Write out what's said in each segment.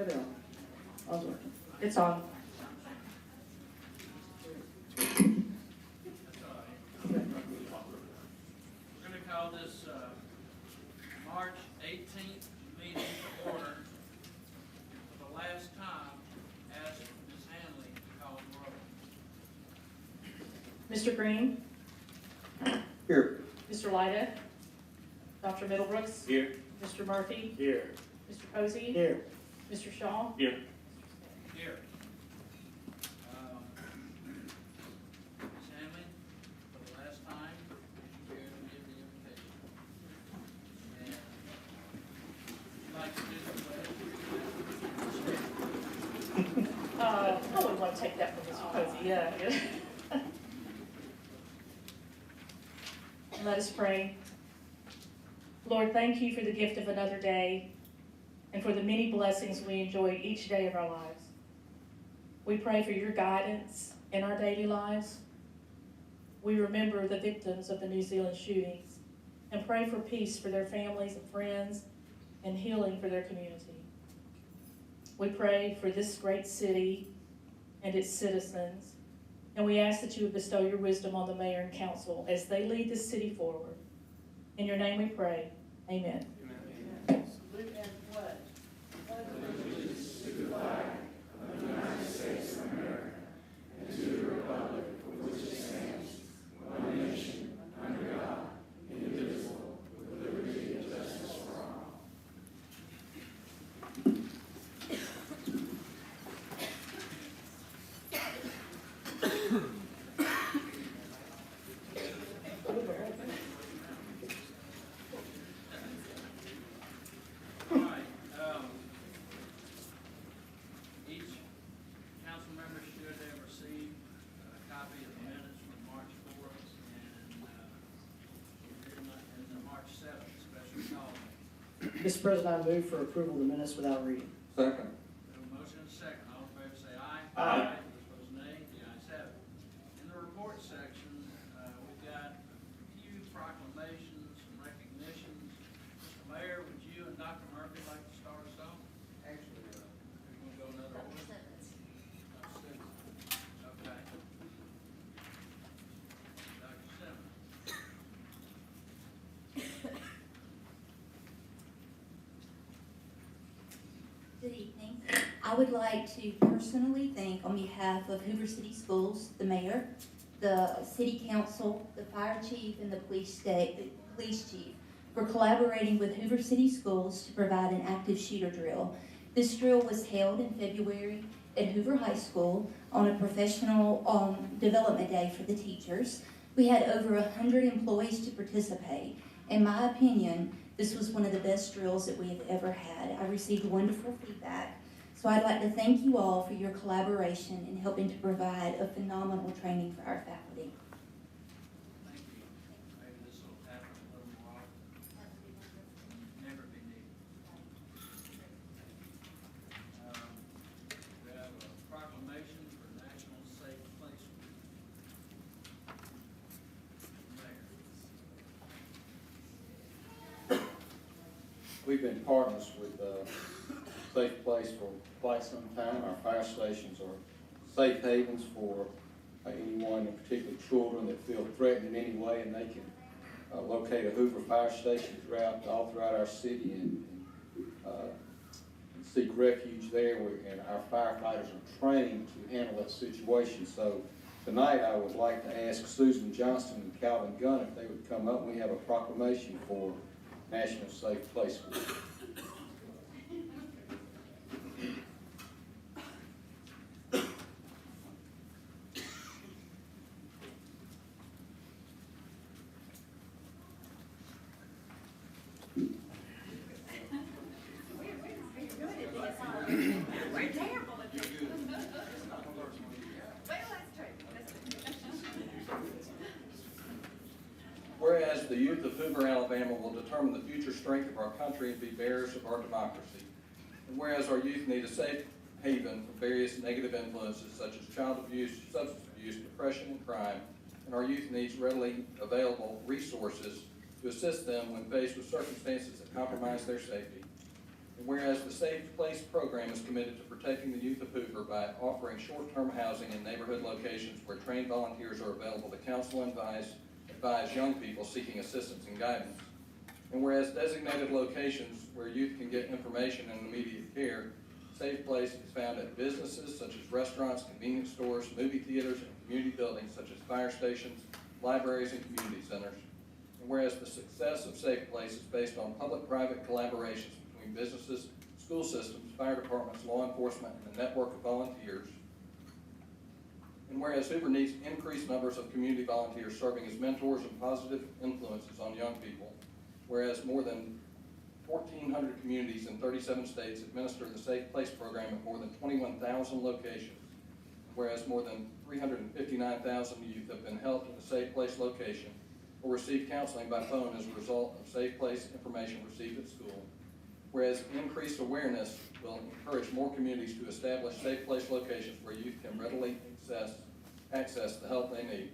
it on? I was working. It's on. We're going to call this March 18th meeting to order. For the last time, ask Ms. Hanley to call the roll. Mr. Green? Here. Mr. Lyda? Dr. Middlebrooks? Here. Mr. Murphy? Here. Mr. Posey? Here. Mr. Shaw? Here. Here. Ms. Hanley, for the last time, would you care to give the invitation? And would you like to do the pledge? I would want to take that from Mr. Posey, yeah. Let us pray. Lord, thank you for the gift of another day and for the many blessings we enjoy each day of our lives. We pray for your guidance in our daily lives. We remember the victims of the New Zealand shootings and pray for peace for their families and friends and healing for their community. We pray for this great city and its citizens, and we ask that you would bestow your wisdom on the mayor and council as they lead this city forward. In your name we pray. Amen. Salute and pledge. Pledge allegiance to the flag of the United States of America and to the republic for which it stands, one nation, under God, indivisible, with liberty and justice for all. All right. Each council member should have received a copy of the minutes from March 4th and the March 7th special call. Mr. President, I move for approval of the minutes without reading. Second. We have a motion and a second. All in favor say aye. Aye. Those opposed nay. The ayes have it. In the report section, we've got a few proclamations and recognitions. Mr. Mayor, would you and Dr. Murphy like to start us off? Actually, we're going to go another order. Dr. Simmons. Okay. Dr. Simmons. Good evening. I would like to personally thank, on behalf of Hoover City Schools, the mayor, the city council, the fire chief, and the police chief for collaborating with Hoover City Schools to provide an active shooter drill. This drill was held in February at Hoover High School on a professional development day for the teachers. We had over 100 employees to participate. In my opinion, this was one of the best drills that we have ever had. I received wonderful feedback. So I'd like to thank you all for your collaboration in helping to provide a phenomenal training for our faculty. Thank you. Maybe this will happen a little more often. Never be needed. We have a proclamation for National Safe Place Week. Mayor. We've been partners with Safe Place for quite some time. Our fire stations are safe havens for anyone, in particular children, that feel threatened in any way, and they can locate a Hoover fire station all throughout our city and seek refuge there. And our firefighters are trained to handle that situation. So tonight I would like to ask Susan Johnston and Calvin Gunn if they would come up. We have a proclamation for National Safe Place Week. Whereas the youth of Hoover, Alabama will determine the future strength of our country and be bearers of our democracy. And whereas our youth need a safe haven from various negative influences such as child abuse, substance abuse, depression, and crime, and our youth needs readily available resources to assist them when faced with circumstances that compromise their safety. And whereas the Safe Place program is committed to protecting the youth of Hoover by offering short-term housing in neighborhood locations where trained volunteers are available to counsel and advise young people seeking assistance and guidance. And whereas designated locations where youth can get information and immediate care, Safe Place is found at businesses such as restaurants, convenience stores, movie theaters, and community buildings such as fire stations, libraries, and community centers. And whereas the success of Safe Place is based on public-private collaborations between businesses, school systems, fire departments, law enforcement, and a network of volunteers. And whereas Hoover needs increased numbers of community volunteers serving as mentors and positive influences on young people. Whereas more than 1,400 communities in 37 states administer the Safe Place program at more than 21,000 locations. Whereas more than 359,000 youth have been helped in a Safe Place location or receive counseling by phone as a result of Safe Place information received at school. Whereas increased awareness will encourage more communities to establish Safe Place locations where youth can readily access the help they need.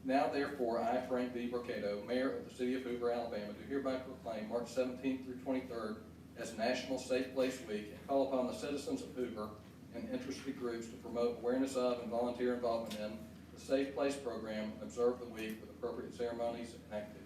Now, therefore, I, Frank V. Brocado, Mayor of the City of Hoover, Alabama, do hereby proclaim March 17th through 23rd as National Safe Place Week and call upon the citizens of Hoover and interested groups to promote awareness of and volunteer involvement in the Safe Place program and observe the week with appropriate ceremonies and activities.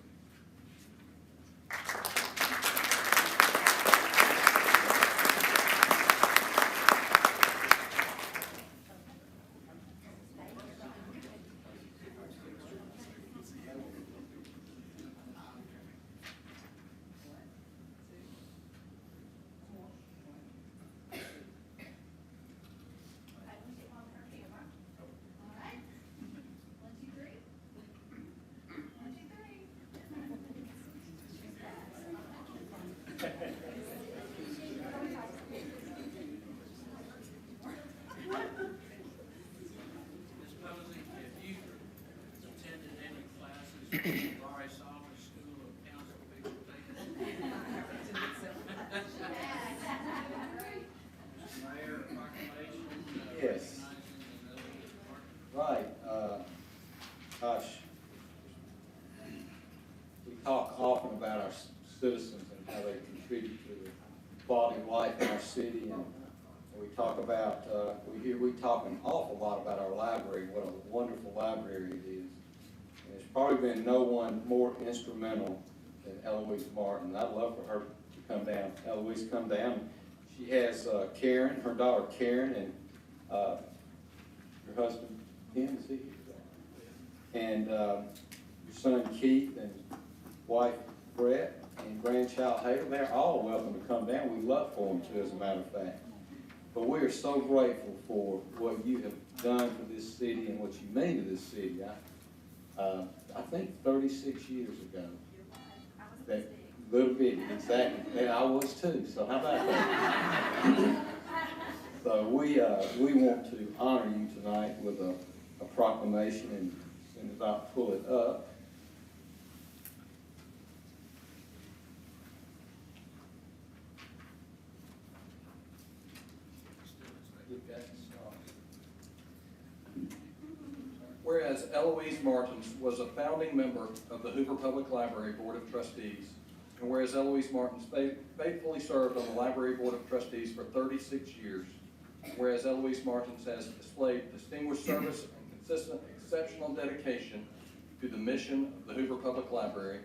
Ms. Posey, if you attended any classes at the Rice Office School of Council People taking Mayor, proclamation, Yes. recognizing the elderly department. Right, gosh, we talk often about our citizens and how they contribute to the quality of life in our city, and we talk about, we talk an awful lot about our library, what a wonderful library it is. And there's probably been no one more instrumental than Eloise Martin. I'd love for her to come down. Eloise, come down. She has Karen, her daughter Karen, and your husband, Ken, is he here? And your son Keith and wife Brett and grandchild Hayden. They're all welcome to come down. We love for them to, as a matter of fact. But we are so grateful for what you have done for this city and what you mean to this city. I think 36 years ago. That little bitty, exactly. And I was too, so how about that? So we want to honor you tonight with a proclamation, and as soon as I pull it up. Whereas Eloise Martins was a founding member of the Hoover Public Library Board of Trustees, and whereas Eloise Martins faithfully served on the Library Board of Trustees for 36 years, whereas Eloise Martins has displayed distinguished service and consistent, exceptional dedication to the mission of the Hoover Public Library,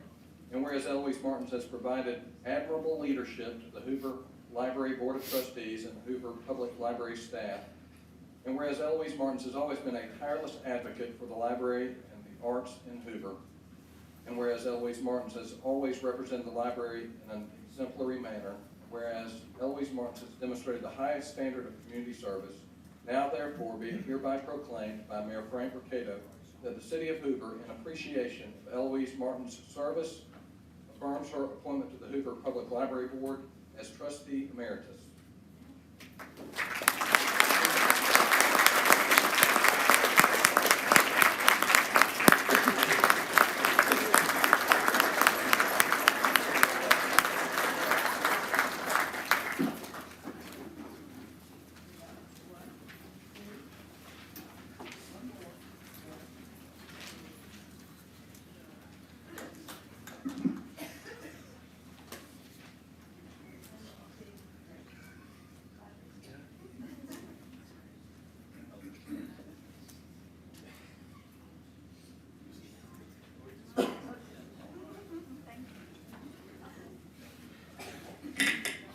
and whereas Eloise Martins has provided admirable leadership to the Hoover Library Board of Trustees and Hoover Public Library staff, and whereas Eloise Martins has always been a tireless advocate for the library and the arts in Hoover, and whereas Eloise Martins has always represented the library in an exemplary manner, and whereas Eloise Martins has demonstrated the highest standard of community service, now therefore be it hereby proclaimed by Mayor Frank Brocado that the City of Hoover, in appreciation of Eloise Martins' service, affirms her appointment to the Hoover Public Library Board as Trustee Emeritus.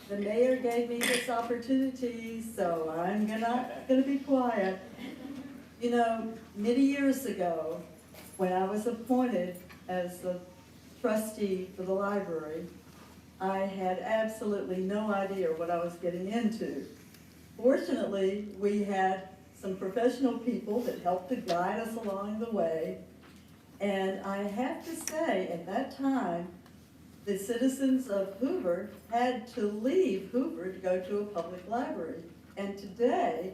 the mayor gave me this opportunity, so I'm not gonna be quiet. You know, many years ago, when I was appointed as the trustee for the library, I had absolutely no idea what I was getting into. Fortunately, we had some professional people that helped to guide us along the way. And I have to say, at that time, the citizens of Hoover had to leave Hoover to go to a public library. And today,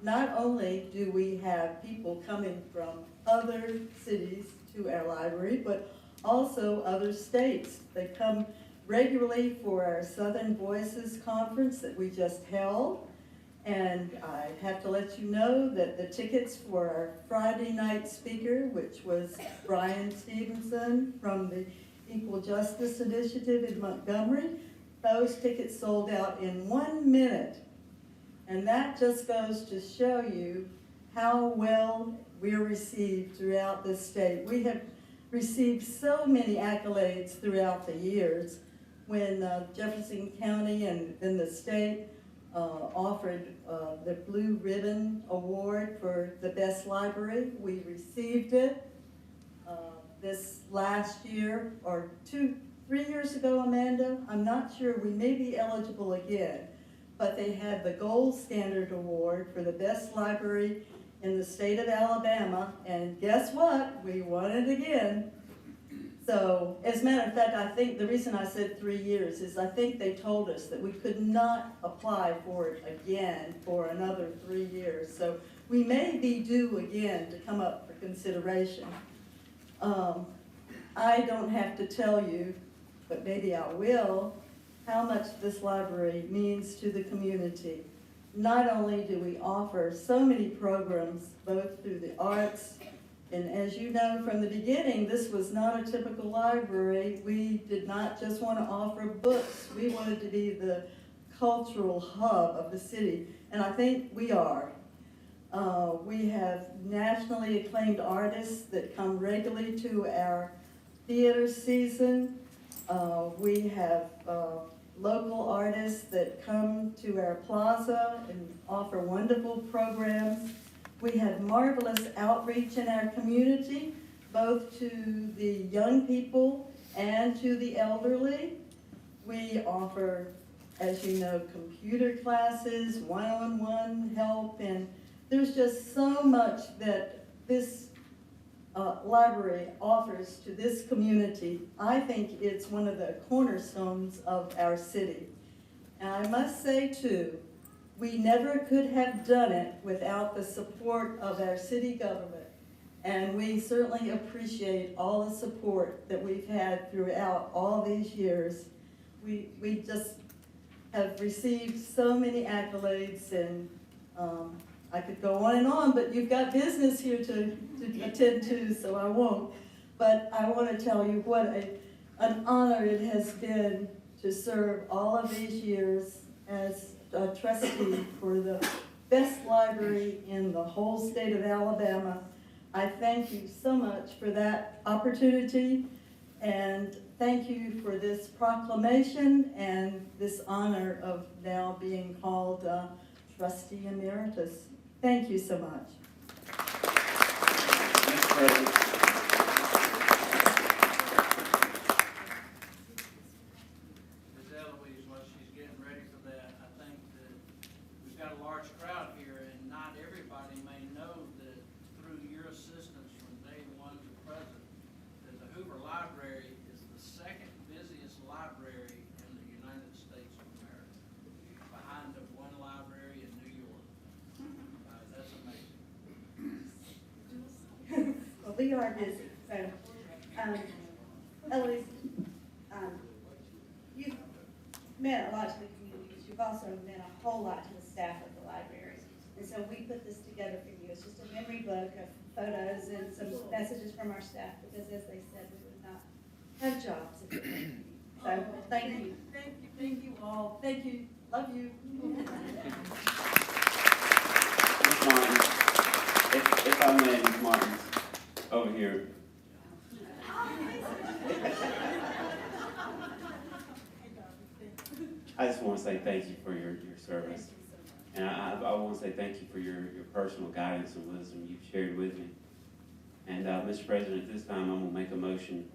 not only do we have people coming from other cities to our library, but also other states. They come regularly for our Southern Voices Conference that we just held. And I have to let you know that the tickets for our Friday night speaker, which was Brian Stevenson from the Equal Justice Initiative in Montgomery, those tickets sold out in 1 minute. And that just goes to show you how well we're received throughout this state. We have received so many accolades throughout the years. When Jefferson County and then the state offered the Blue Ribbon Award for the best library, we received it. This last year, or 3 years ago, Amanda, I'm not sure, we may be eligible again, but they had the Gold Standard Award for the best library in the state of Alabama, and guess what? We won it again. So, as a matter of fact, I think the reason I said 3 years is I think they told us that we could not apply for it again for another 3 years. So we may be due again to come up for consideration. I don't have to tell you, but maybe I will, how much this library means to the community. Not only do we offer so many programs, both through the arts, and as you know from the beginning, this was not a typical library. We did not just want to offer books. We wanted to be the cultural hub of the city, and I think we are. We have nationally acclaimed artists that come regularly to our theater season. We have local artists that come to our plaza and offer wonderful programs. We have marvelous outreach in our community, both to the young people and to the elderly. We offer, as you know, computer classes, one-on-one help, and there's just so much that this library offers to this community. I think it's one of the cornerstones of our city. And I must say too, we never could have done it without the support of our city government. And we certainly appreciate all the support that we've had throughout all these years. We just have received so many accolades, and I could go on, but you've got business here to attend to, so I won't. But I want to tell you what an honor it has been to serve all of these years as a trustee for the best library in the whole state of Alabama. I thank you so much for that opportunity, and thank you for this proclamation and this honor of now being called Trustee Emeritus. Thank you so much. Ms. Eloise, while she's getting ready for that, I think that we've got a large crowd here, and not everybody may know that through your assistance from day one to present, that the Hoover Library is the second busiest library in the United States of America, behind the one library in New York. That's amazing. Well, we are busy, so, Eloise, you've meant a lot to the community, but you've also meant a whole lot to the staff of the library. And so we put this together for you. It's just a memory book of photos and some messages from our staff, because as they said, we would not have jobs if we didn't. So, thank you. Thank you all. Thank you. Love you. Ms. Martin, if I may, Ms. Martin, over here. I just want to say thank you for your service. And I want to say thank you for your personal guidance and wisdom you've shared with me. And, Mr. President, at this time, I'm going to make a motion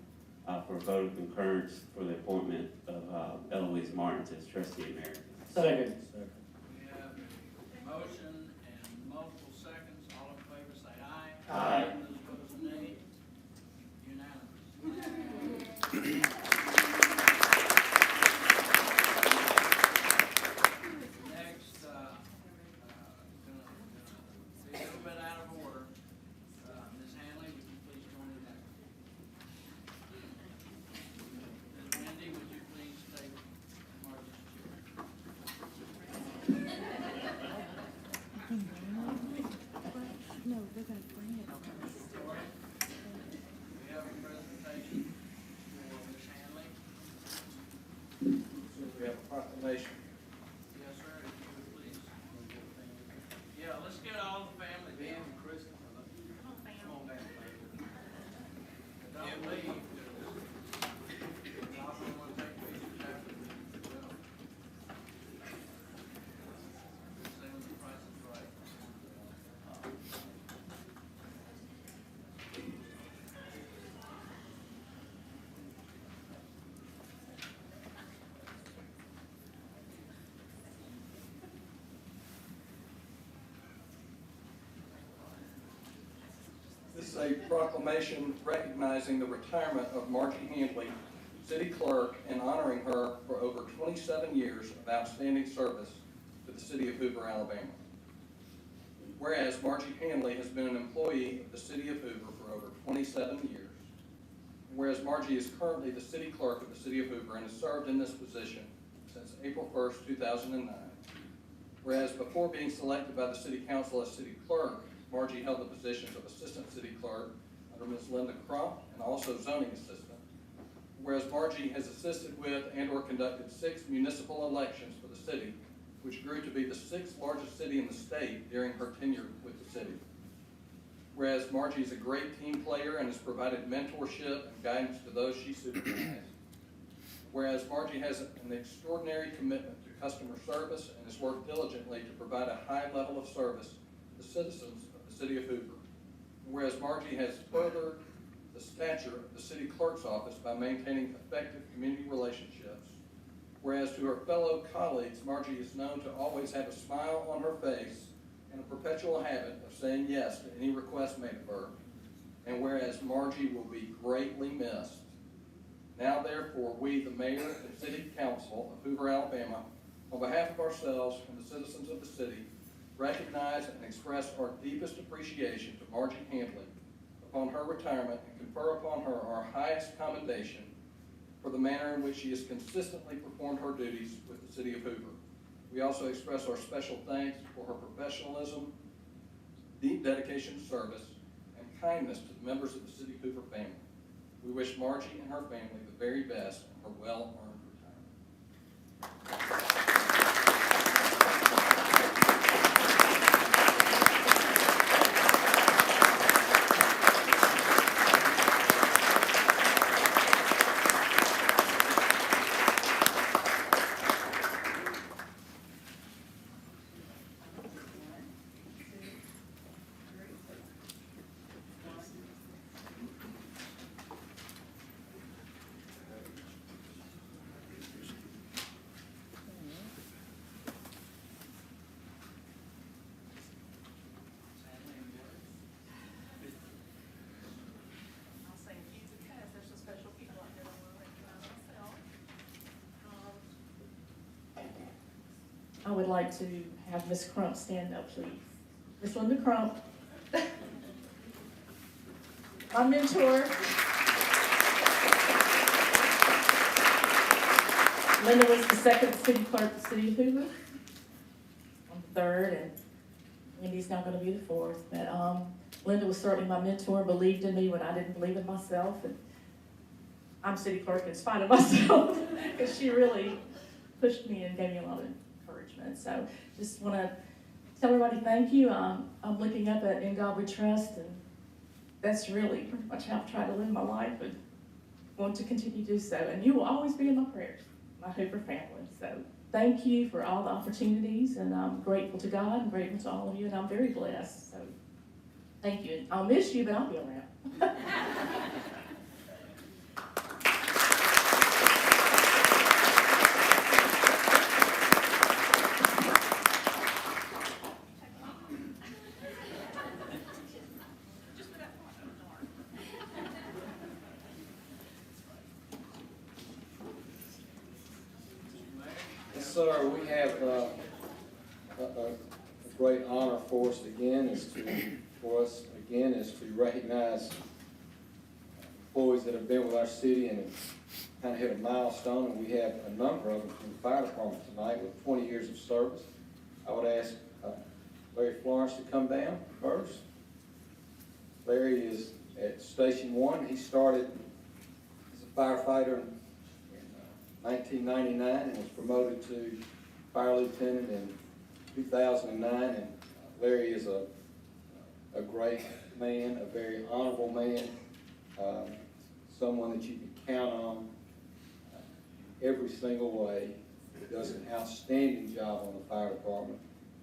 for a vote of concurrence for the appointment of Eloise Martins as trustee emeritus. Second. We have a motion and multiple seconds. All in favor say aye. Aye. Those opposed, nay. Unanimous. Next, gonna be a little bit out of order. Ms. Hanley, would you please join in that? Ms. Wendy, would you please take Martha's chair? No, they're gonna bring it. We have a presentation for Ms. Hanley. We have a proclamation. Yes, sir, if you would please. Yeah, let's get all the family down. Come on back, baby. Don't leave. Y'all don't want to take pictures after we go. Say when the price is right. This is a proclamation recognizing the retirement of Margie Handley, city clerk, and honoring her for over 27 years of outstanding service to the city of Hoover, Alabama. Whereas Margie Handley has been an employee of the city of Hoover for over 27 years. Whereas Margie is currently the city clerk of the city of Hoover and has served in this position since April 1st, 2009. Whereas before being selected by the city council as city clerk, Margie held the positions of assistant city clerk under Ms. Linda Crump and also zoning assistant. Whereas Margie has assisted with and/or conducted 6 municipal elections for the city, which grew to be the 6th largest city in the state during her tenure with the city. Whereas Margie is a great team player and has provided mentorship and guidance to those she supervises. Whereas Margie has an extraordinary commitment to customer service and has worked diligently to provide a high level of service to the citizens of the city of Hoover. Whereas Margie has furthered the stature of the city clerk's office by maintaining effective community relationships. Whereas to her fellow colleagues, Margie is known to always have a smile on her face and a perpetual habit of saying yes to any request made of her. And whereas Margie will be greatly missed, now therefore we, the mayor and city council of Hoover, Alabama, on behalf of ourselves and the citizens of the city, recognize and express our deepest appreciation to Margie Handley upon her retirement and confer upon her our highest commendation for the manner in which she has consistently performed her duties with the city of Hoover. We also express our special thanks for her professionalism, deep dedication to service, and kindness to the members of the city Hoover family. We wish Margie and her family the very best in her well-earned retirement. I'll say a few because there's some special people out there that want to recognize myself. I would like to have Miss Crump stand up, please. Miss Linda Crump. My mentor. Linda was the second city clerk of the city of Hoover. I'm the third, and Wendy's not gonna be the fourth, but, Linda was certainly my mentor, believed in me when I didn't believe in myself, and I'm city clerk in spite of myself, because she really pushed me and gave me a lot of encouragement. So just want to tell everybody thank you. I'm looking up at In God We Trust, and that's really pretty much how I've tried to live my life and want to continue to do so. And you will always be in my prayers, my Hoover family. So thank you for all the opportunities, and I'm grateful to God and grateful to all of you, and I'm very blessed. So thank you. And I'll miss you, but I'll be around. Yes, sir, we have a great honor for us again is to recognize employees that have been with our city and have kind of hit a milestone, and we have a number of them from the fire department tonight with 20 years of service. I would ask Larry Florence to come down first. Larry is at Station 1. He started as a firefighter in 1999 and was promoted to fire lieutenant in 2009. And Larry is a great man, a very honorable man, someone that you can count on every single way. He does an outstanding job on the fire department.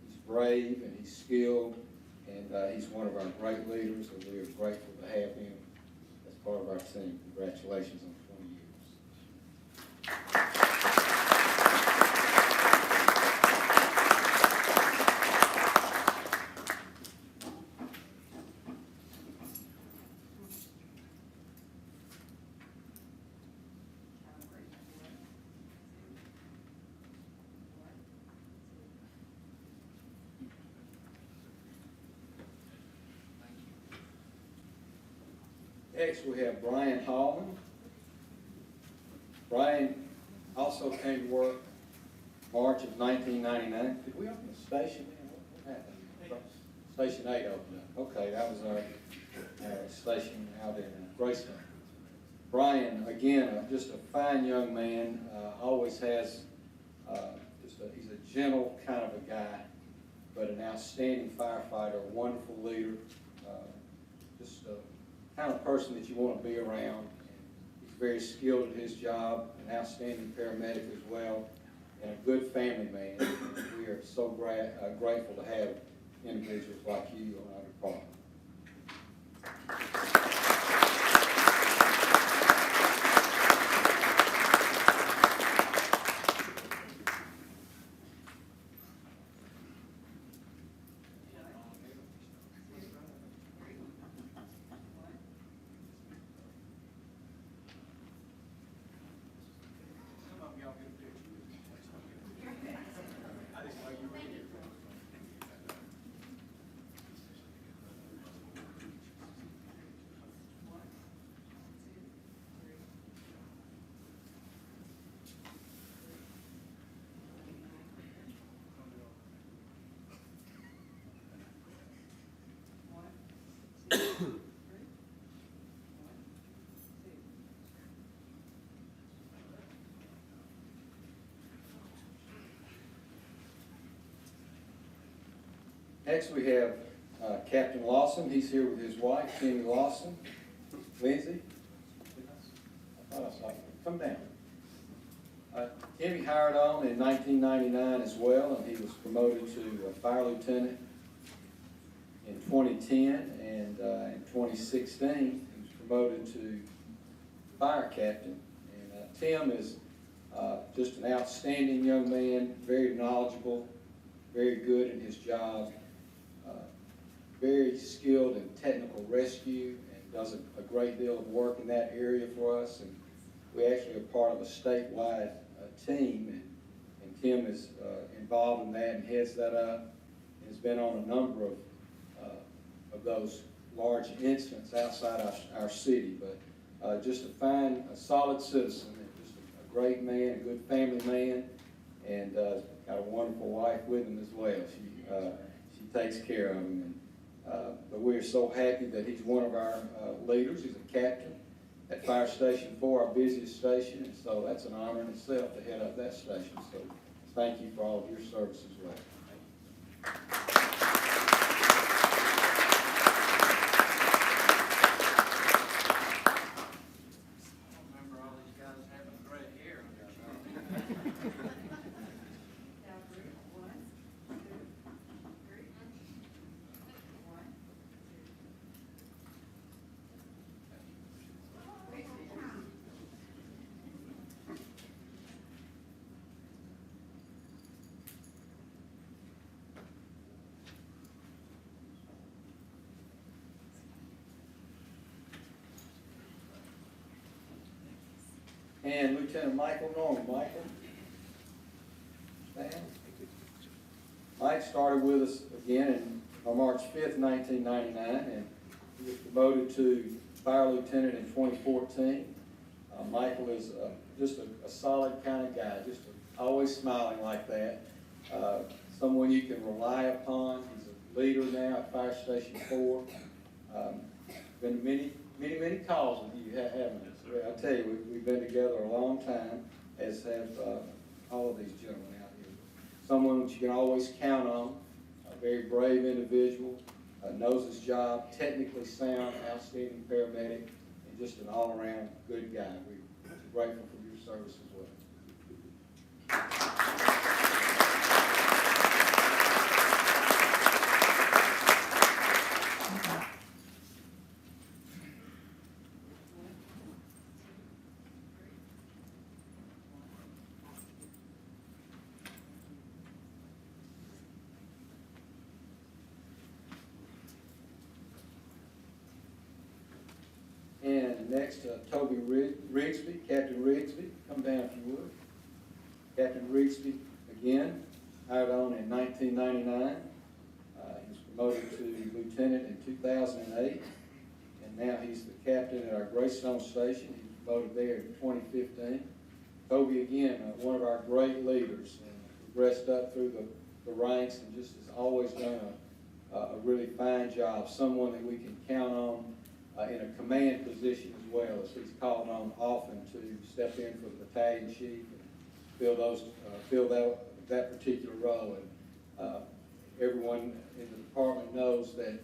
He's brave and he's skilled, and he's one of our great leaders, and we are grateful to have him as part of our team. Congratulations on 20 years. Next, we have Brian Hallman. Brian also came to work March of 1999. Did we open the station? What happened? Station 8 opened up. Okay, that was our station out in Grayson. Brian, again, just a fine young man, always has he's a gentle kind of a guy, but an outstanding firefighter, a wonderful leader, just a kind of person that you want to be around. He's very skilled at his job, an outstanding paramedic as well, and a good family man. We are so grateful to have individuals like you on our department. Next, we have Captain Lawson. He's here with his wife, Timmy Lawson. Lindsay, I thought I saw you. Come down. Timmy hired on in 1999 as well, and he was promoted to fire lieutenant in 2010, and in 2016 he was promoted to fire captain. And Tim is just an outstanding young man, very knowledgeable, very good in his job, very skilled in technical rescue, and does a great deal of work in that area for us. And we actually are part of a statewide team, and Tim is involved in that and heads that up, and has been on a number of those large incidents outside our city. But just a solid citizen, and just a great man, a good family man, and got a wonderful wife with him as well. She takes care of him. But we are so happy that he's one of our leaders. He's a captain at Fire Station 4, our busiest station, and so that's an honor in itself to head up that station. So thank you for all of your service as well. I don't remember all these guys having gray hair. and Lieutenant Michael Norman. Michael, stand. Mike started with us again on March 5th, 1999, and he was promoted to Fire Lieutenant in 2014. Michael is just a solid kind of guy, just always smiling like that. Someone you can rely upon. He's a leader now at Fire Station 4. Been many calls with you, haven't we? I tell you, we've been together a long time, as have all of these gentlemen out here. Someone that you can always count on, a very brave individual, knows his job, technically sound, outstanding paramedic, and just an all-around good guy. We're grateful for your service as well. And next, Toby Rigsby, Captain Rigsby, come down if you would. Captain Rigsby, again, hired on in 1999. He was promoted to lieutenant in 2008, and now he's the captain at our Greystone Station. He was promoted there in 2015. Toby, again, one of our great leaders, and progressed up through the ranks and just has always done a really fine job, someone that we can count on in a command position as well, as he's called on often to step in for the battalion chief and fill that particular role. And everyone in the department knows that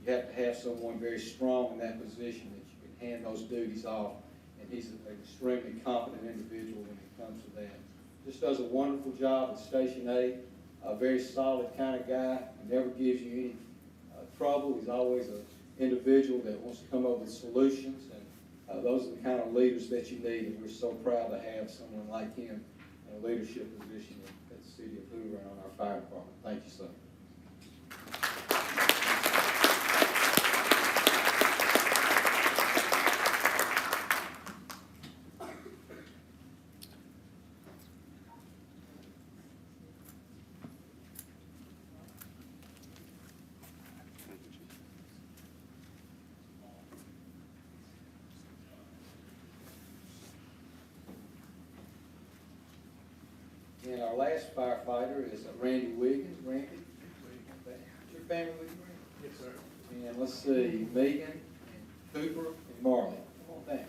you have to have someone very strong in that position that you can hand those duties off, and he's an extremely competent individual when it comes to that. Just does a wonderful job at Station 8, a very solid kind of guy, never gives you any trouble. He's always an individual that wants to come up with solutions, and those are the kind of leaders that you need, and we're so proud to have someone like him in a leadership position at the city of Hoover and on our fire department. Thank you, sir. And our last firefighter is Randy Wiggins. Randy, is your family with you, Randy? Yes, sir. And let's see, Megan, and Hoover, and Marley. Come on down.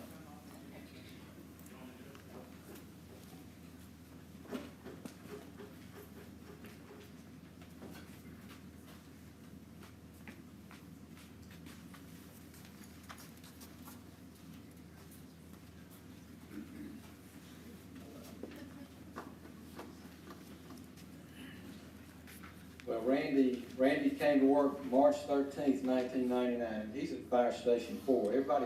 Well, Randy came to work March 13th, 1999. He's at Fire Station 4. Everybody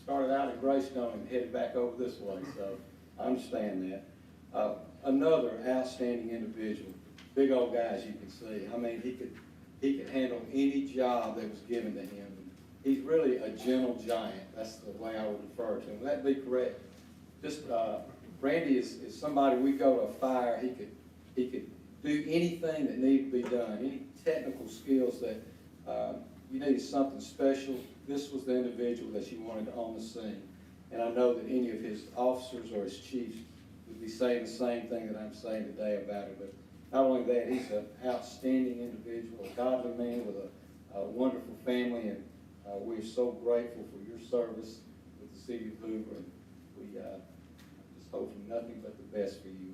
started out in Greystone and headed back over this way, so I understand that. Another outstanding individual, big old guy, as you can see. I mean, he could handle any job that was given to him. He's really a gentle giant. That's the way I would refer to him. That'd be correct. Just Randy is somebody, we go to a fire, he could do anything that needed to be done, any technical skills that you needed something special. This was the individual that you wanted on the scene. And I know that any of his officers or his chiefs would be saying the same thing that I'm saying today about it. But not only that, he's an outstanding individual, a godly man with a wonderful family, and we're so grateful for your service with the city of Hoover, and we just hope for nothing but the best for you.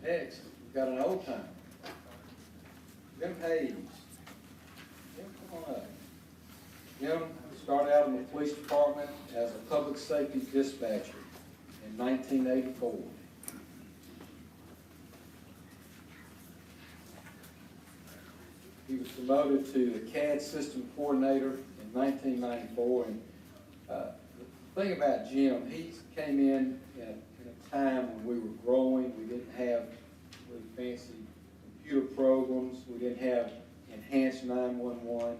Next, we've got an old timer. Jim Hayes. Jim, come on up. Jim started out in the police department as a public safety dispatcher in 1984. was promoted to the CAD system coordinator in 1994. And the thing about Jim, he came in a time when we were growing. We didn't have really fancy computer programs. We didn't have enhanced 911.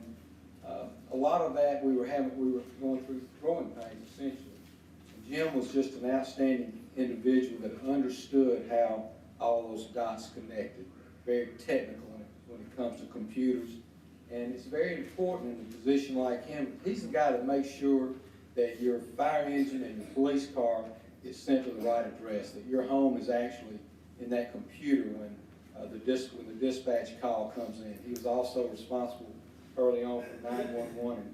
A lot of that we were going through growing pains essentially. And Jim was just an outstanding individual that understood how all those dots connected. Very technical when it comes to computers. And it's very important in a position like him. He's the guy that makes sure that your fire engine and your police car is sent to the right address, that your home is actually in that computer when the dispatch call comes in. He was also responsible early on for 911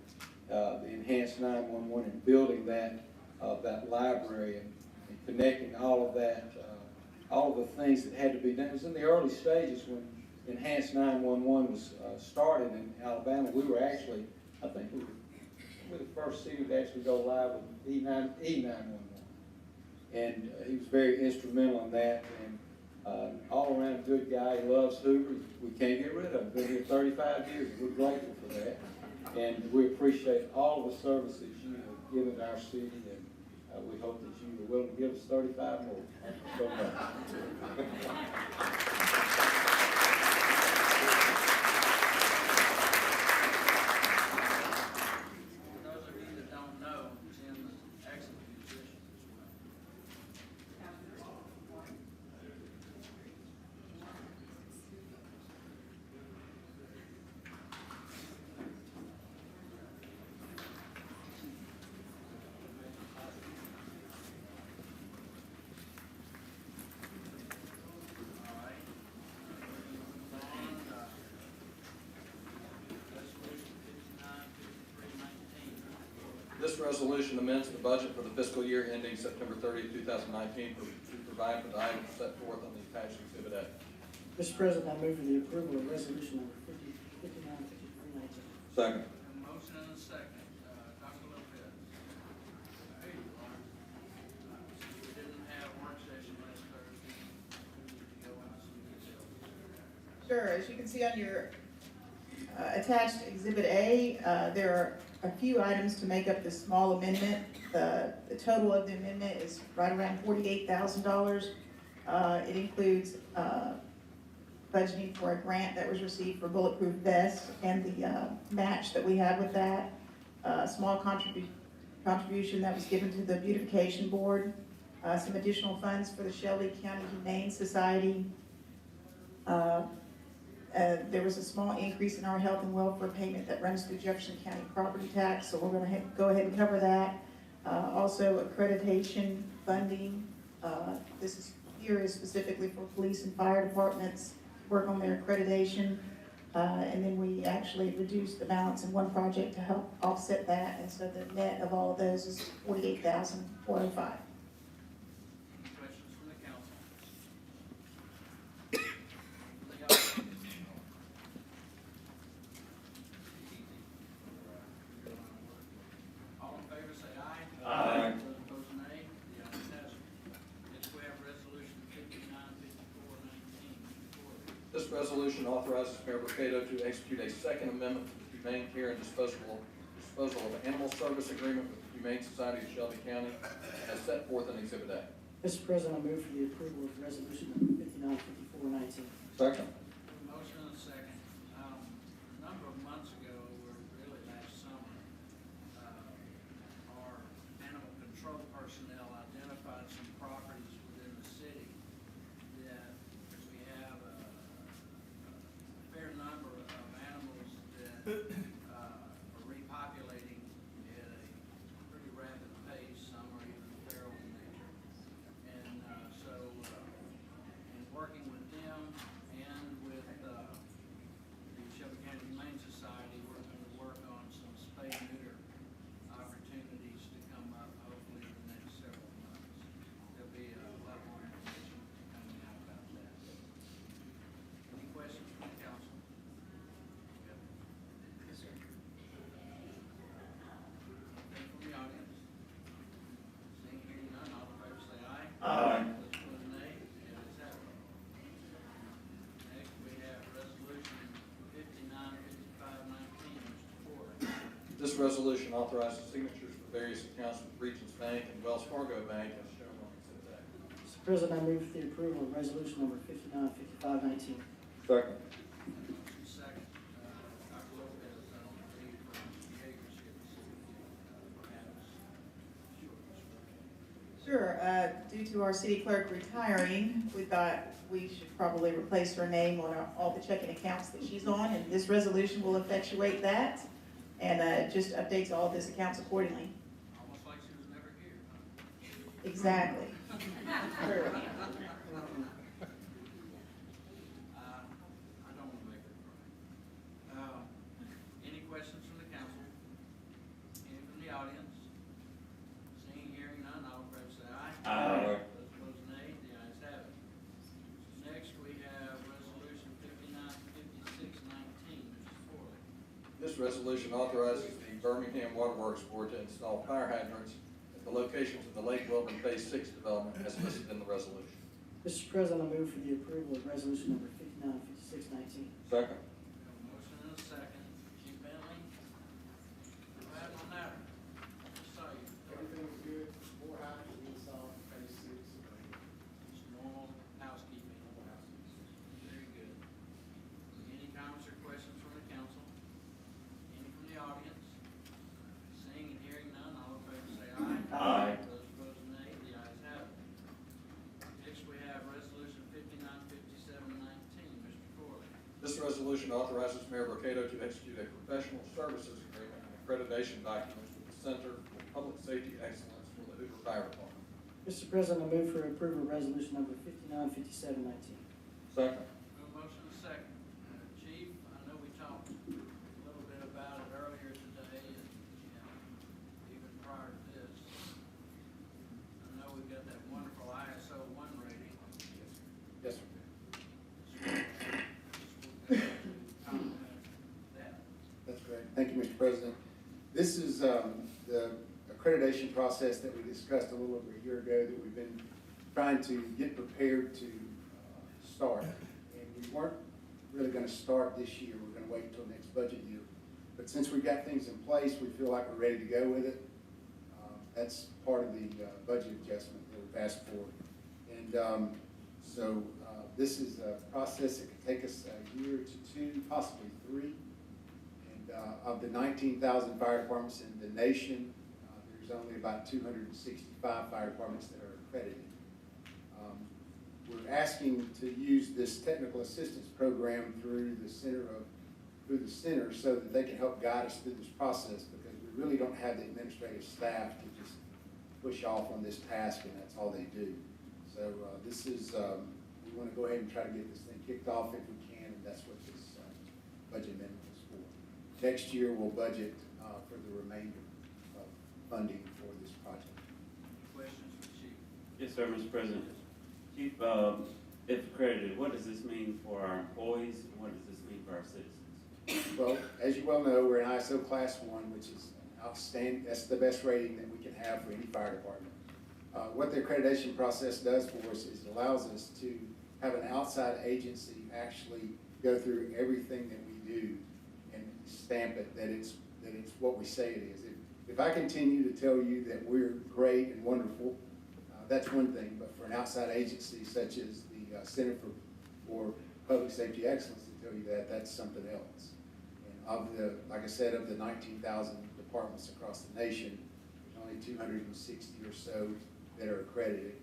and the enhanced 911 and building that library and connecting all of that, all of the things that had to be done. It was in the early stages when enhanced 911 was started in Alabama. We were actually, I think we were the first city to actually go live with E911. And he was very instrumental in that. And all around good guy. He loves Hoover. We can't get rid of him. Been here 35 years. We're grateful for that. And we appreciate all of the service that you have given to our city. And we hope that you are willing to give us 35 more. Thank you so much. This resolution amends the budget for the fiscal year ending September 30, 2019 to provide for the items set forth on the attached Exhibit A. Mr. President, I move for the approval of resolution number 595319. Second. Motion and a second. Dr. Lopez. Here you are. Since we didn't have work session last Thursday, we need to go into some details. Sure, as you can see on your attached Exhibit A, there are a few items to make up this small amendment. The total of the amendment is right around $48,000. It includes budgeting for a grant that was received for bulletproof vests and the match that we have with that. A small contribution that was given to the beautification board. Some additional funds for the Shelby County Humane Society. There was a small increase in our health and welfare payment that runs through Jefferson County property tax, so we're going to go ahead and cover that. Also accreditation funding. This here is specifically for police and fire departments, work on their accreditation. And then we actually reduced the balance in one project to help offset that, and so the net of all of those is $48,405. Questions from the council? Leo? All in favor say aye. Aye. Those opposed nay. The ayes have it. Next we have resolution 595419. This resolution authorizes Mayor Mercado to execute a second amendment to the Humane Care and Disposal of Animal Service Agreement with the Humane Society of Shelby County as set forth in Exhibit A. Mr. President, I move for the approval of resolution number 595419. Second. Motion and a second. A number of months ago, or really last summer, our animal control personnel identified some properties within the city that we have a fair number of animals that are repopulating at a pretty rapid pace. Some are even feral in nature. And so, in working with them and with the Shelby County Humane Society, we're going to work on some spay-neuter opportunities to come up hopefully in the next several months. There'll be a lot more information coming out about that. Any questions from the council? Mr. This resolution authorizes signatures for various accounts with Regions Bank and Wells Fargo Bank as shown on Exhibit A. Mr. President, I move for the approval of resolution number 595519. Second. Motion second. Dr. Lopez, I don't believe Mr. Yeager should have short description. Sure, due to our city clerk retiring, we thought we should probably replace her name on all the checking accounts that she's on, and this resolution will effectuate that, and just updates all of his accounts accordingly. Almost like she was never here, huh? Exactly. I don't want to make her cry. Any questions from the council? Any from the audience? Seeing, hearing none, all in favor say aye. Aye. Those opposed, nay. The ayes have it. Next, we have resolution 595619, Mrs. Forley. This resolution authorizes the Birmingham Waterworks Board to install fire hydrants at the locations of the Lake Wilburn Phase 6 development as listed in the resolution. Mr. President, I move for the approval of resolution number 595619. Second. We have a motion and a second. Chief Bentley? Go ahead on that. Just saw you. Everything's good, more hydrants installed, phase 6. Just normal housekeeping. Very good. Any comments or questions from the council? Any from the audience? Seeing and hearing none, all in favor say aye. Aye. Those opposed, nay. The ayes have it. Next, we have resolution 595719, Mr. Corley. This resolution authorizes Mayor Mercado to execute a professional services agreement and accreditation documents with the Center for Public Safety Excellence for the Hoover Fire Department. Mr. President, I move for approval of resolution number 595719. Second. We have a motion and a second. Chief, I know we talked a little bit about it earlier today and even prior to this. I know we've got that wonderful ISO 1 rating. Yes, sir. That. That's great. Thank you, Mr. President. This is the accreditation process that we discussed a little over a year ago that we've been trying to get prepared to start. And we weren't really going to start this year. We're going to wait until next budget year. But since we've got things in place, we feel like we're ready to go with it. That's part of the budget adjustment that we've asked for. And so this is a process that could take us a year to 2, possibly 3. And of the 19,000 fire departments in the nation, there's only about 265 fire departments that are accredited. We're asking to use this technical assistance program through the center so that they can help guide us through this process, because we really don't have the administrative staff to just push off on this task and that's all they do. So this is, we want to go ahead and try to get this thing kicked off if we can, and that's what this budget amendment is for. Next year, we'll budget for the remainder of funding for this project. Questions for the chief? Yes, sir, Mr. President. Chief, if accredited, what does this mean for our employees, and what does this mean for our citizens? Well, as you well know, we're in ISO Class 1, which is outstanding. That's the best rating that we can have for any fire department. What the accreditation process does for us is it allows us to have an outside agency actually go through everything that we do and stamp it that it's what we say it is. If I continue to tell you that we're great and wonderful, that's one thing, but for an outside agency such as the Center for Public Safety Excellence to tell you that, that's something else. And like I said, of the 19,000 departments across the nation, there's only 260 or so that are accredited,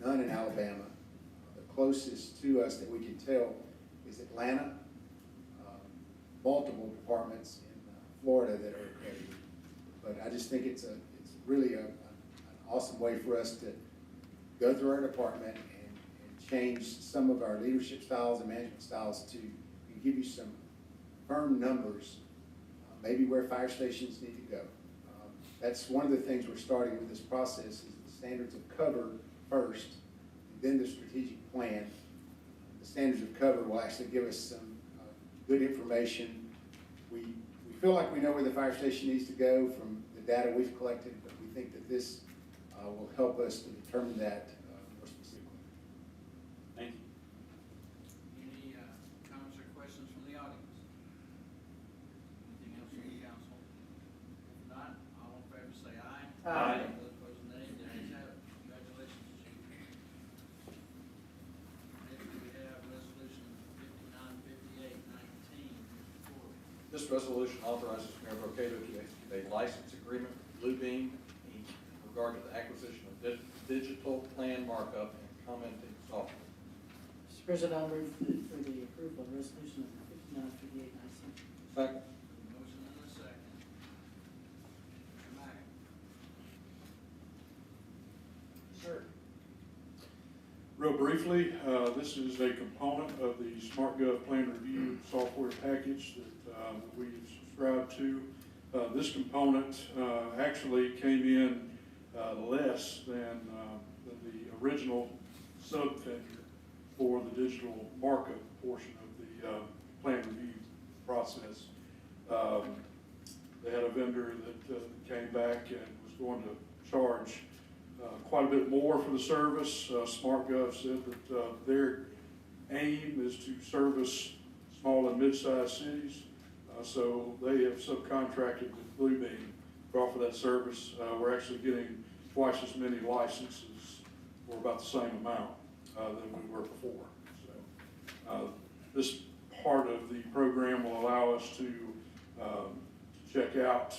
none in Alabama. The closest to us that we can tell is Atlanta, multiple departments in Florida that are accredited. But I just think it's really an awesome way for us to go through our department and change some of our leadership styles and management styles to give you some firm numbers, maybe where fire stations need to go. That's one of the things we're starting with this process is the standards of cover first, and then the strategic plan. The standards of cover will actually give us some good information. We feel like we know where the fire station needs to go from the data we've collected, but we think that this will help us to determine that more specifically. Thank you. Any comments or questions from the audience? Anything else from the council? This resolution authorizes Mayor Brocato to execute a license agreement with Bluebeam Inc. in regard to the acquisition of digital plan markup and commenting software. Mr. President, I'll move for the approval of resolution number 5958-19. Second. Motion and a second. Mr. Mack? Sir. Real briefly, this is a component of the SmartGov Plan Review software package that we subscribe to. This component actually came in less than the original sub-vendor for the digital markup portion of the plan review process. They had a vendor that came back and was going to charge quite a bit more for the service. SmartGov said that their aim is to service small and mid-sized cities. So they have subcontracted with Bluebeam to offer that service. We're actually getting twice as many licenses for about the same amount than we were before. So this part of the program will allow us to check out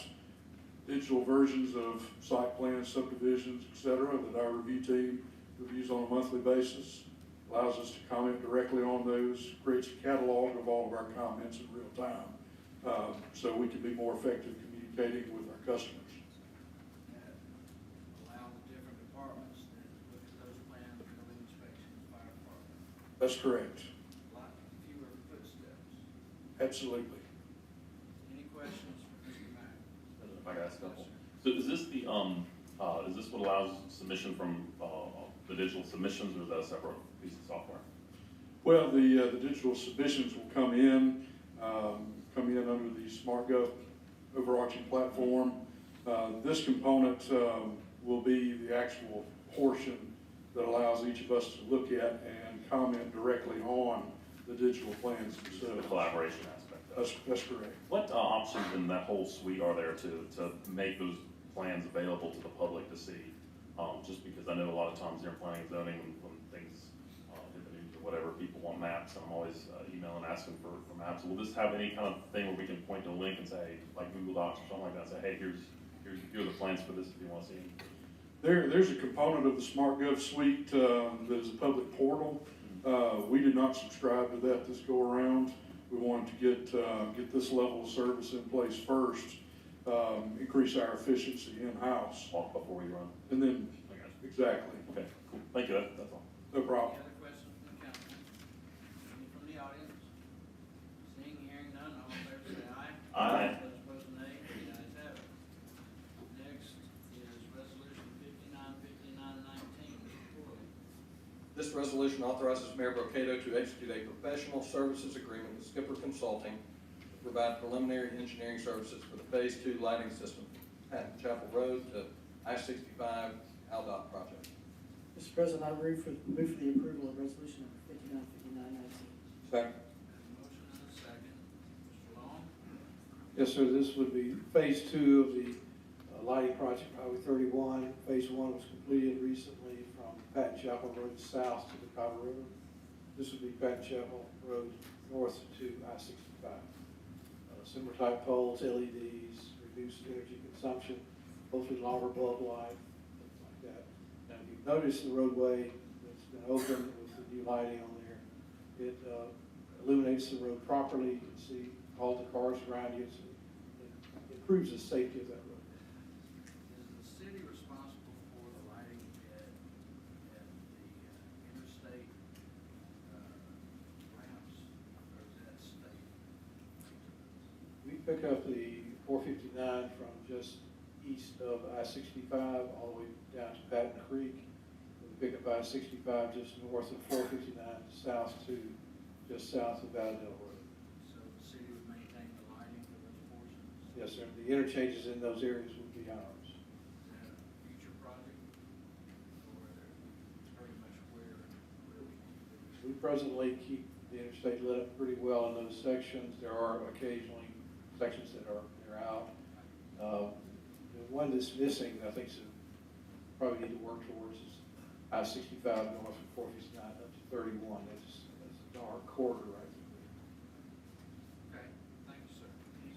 digital versions of site plans, subdivisions, et cetera, that our review team reviews on a monthly basis. Allows us to comment directly on those, creates a catalog of all of our comments in real time, so we can be more effective communicating with our customers. Allow the different departments that look at those plans, building inspections, fire department, That's correct. a lot fewer footsteps. Absolutely. Any questions for Mr. Mack? If I could ask a couple. So is this is this what allows submission from the digital submissions, or is that a separate piece of software? Well, the digital submissions will come in under the SmartGov overarching platform. This component will be the actual portion that allows each of us to look at and comment directly on the digital plans themselves. The collaboration aspect of it. That's correct. What options in that whole suite are there to make those plans available to the public to see? Just because I know a lot of times during planning and zoning, when things hit the news or whatever, people want maps, and I'm always emailing asking for maps. Will this have any kind of thing where we can point to a link and say, like Google Docs or something like that, and say, hey, here are the plans for this if you want to see them? There's a component of the SmartGov suite that is a public portal. We did not subscribe to that this go around. We wanted to get this level of service in place first, increase our efficiency in-house. Walk before we run. And then, exactly. Okay, cool. Thank you. That's all. No problem. Any other questions from the council? Any from the audience? Seeing, hearing none, all in favor say aye. Aye. Those opposed, nay. The ayes have it. Next is resolution 5959-19. Mr. Corley. This resolution authorizes Mayor Brocato to execute a professional services agreement with Skipper Consulting to provide preliminary engineering services for the Phase 2 lighting system, Patton Chapel Road to I-65 Aldott project. Mr. President, I move for the approval of resolution number 5959-19. Second. Motion and a second. Mr. Long? Yes, sir, this would be phase 2 of the lighting project, Highway 31. Phase 1 was completed recently from Patton Chapel Road south to the Powder River. This would be Patton Chapel Road north to I-65. Similar type poles, LEDs, reduced energy consumption, hopefully longer bulb life, things like that. Now, if you've noticed the roadway that's been opened with the new lighting on there, it illuminates the road properly. You can see all the cars around you. It improves the safety of that road. Is the city responsible for the lighting at the interstate ramps, or is that state? We pick up the 459 from just east of I-65 all the way down to Patton Creek. We pick up I-65 just north of 459 south to just south of Valledale Road. So the city would maintain the lighting for those portions? Yes, sir. The interchanges in those areas would be ours. Is that a future project? Or it's pretty much where we need to be? We presently keep the interstate lit up pretty well in those sections. There are occasionally sections that are out. The one that's missing, I think, probably need to work towards is I-65 north from 459 up to 31. That's a dark corridor right there. Okay, thank you, sir. Any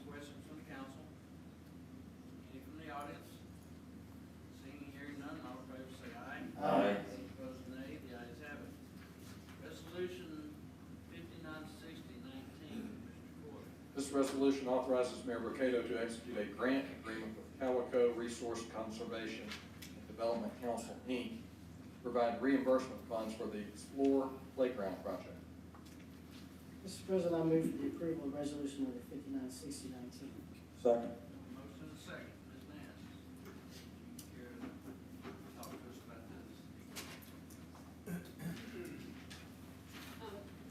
resolution authorizes Mayor Mercado to execute a grant agreement with Calico Resource Conservation and Development Council, Inc., to provide reimbursement funds for the Explore Playground project. Mr. President, I move for the approval of resolution number 596019. Second. Motion and a second. Ms. Nance, care to talk to us about this?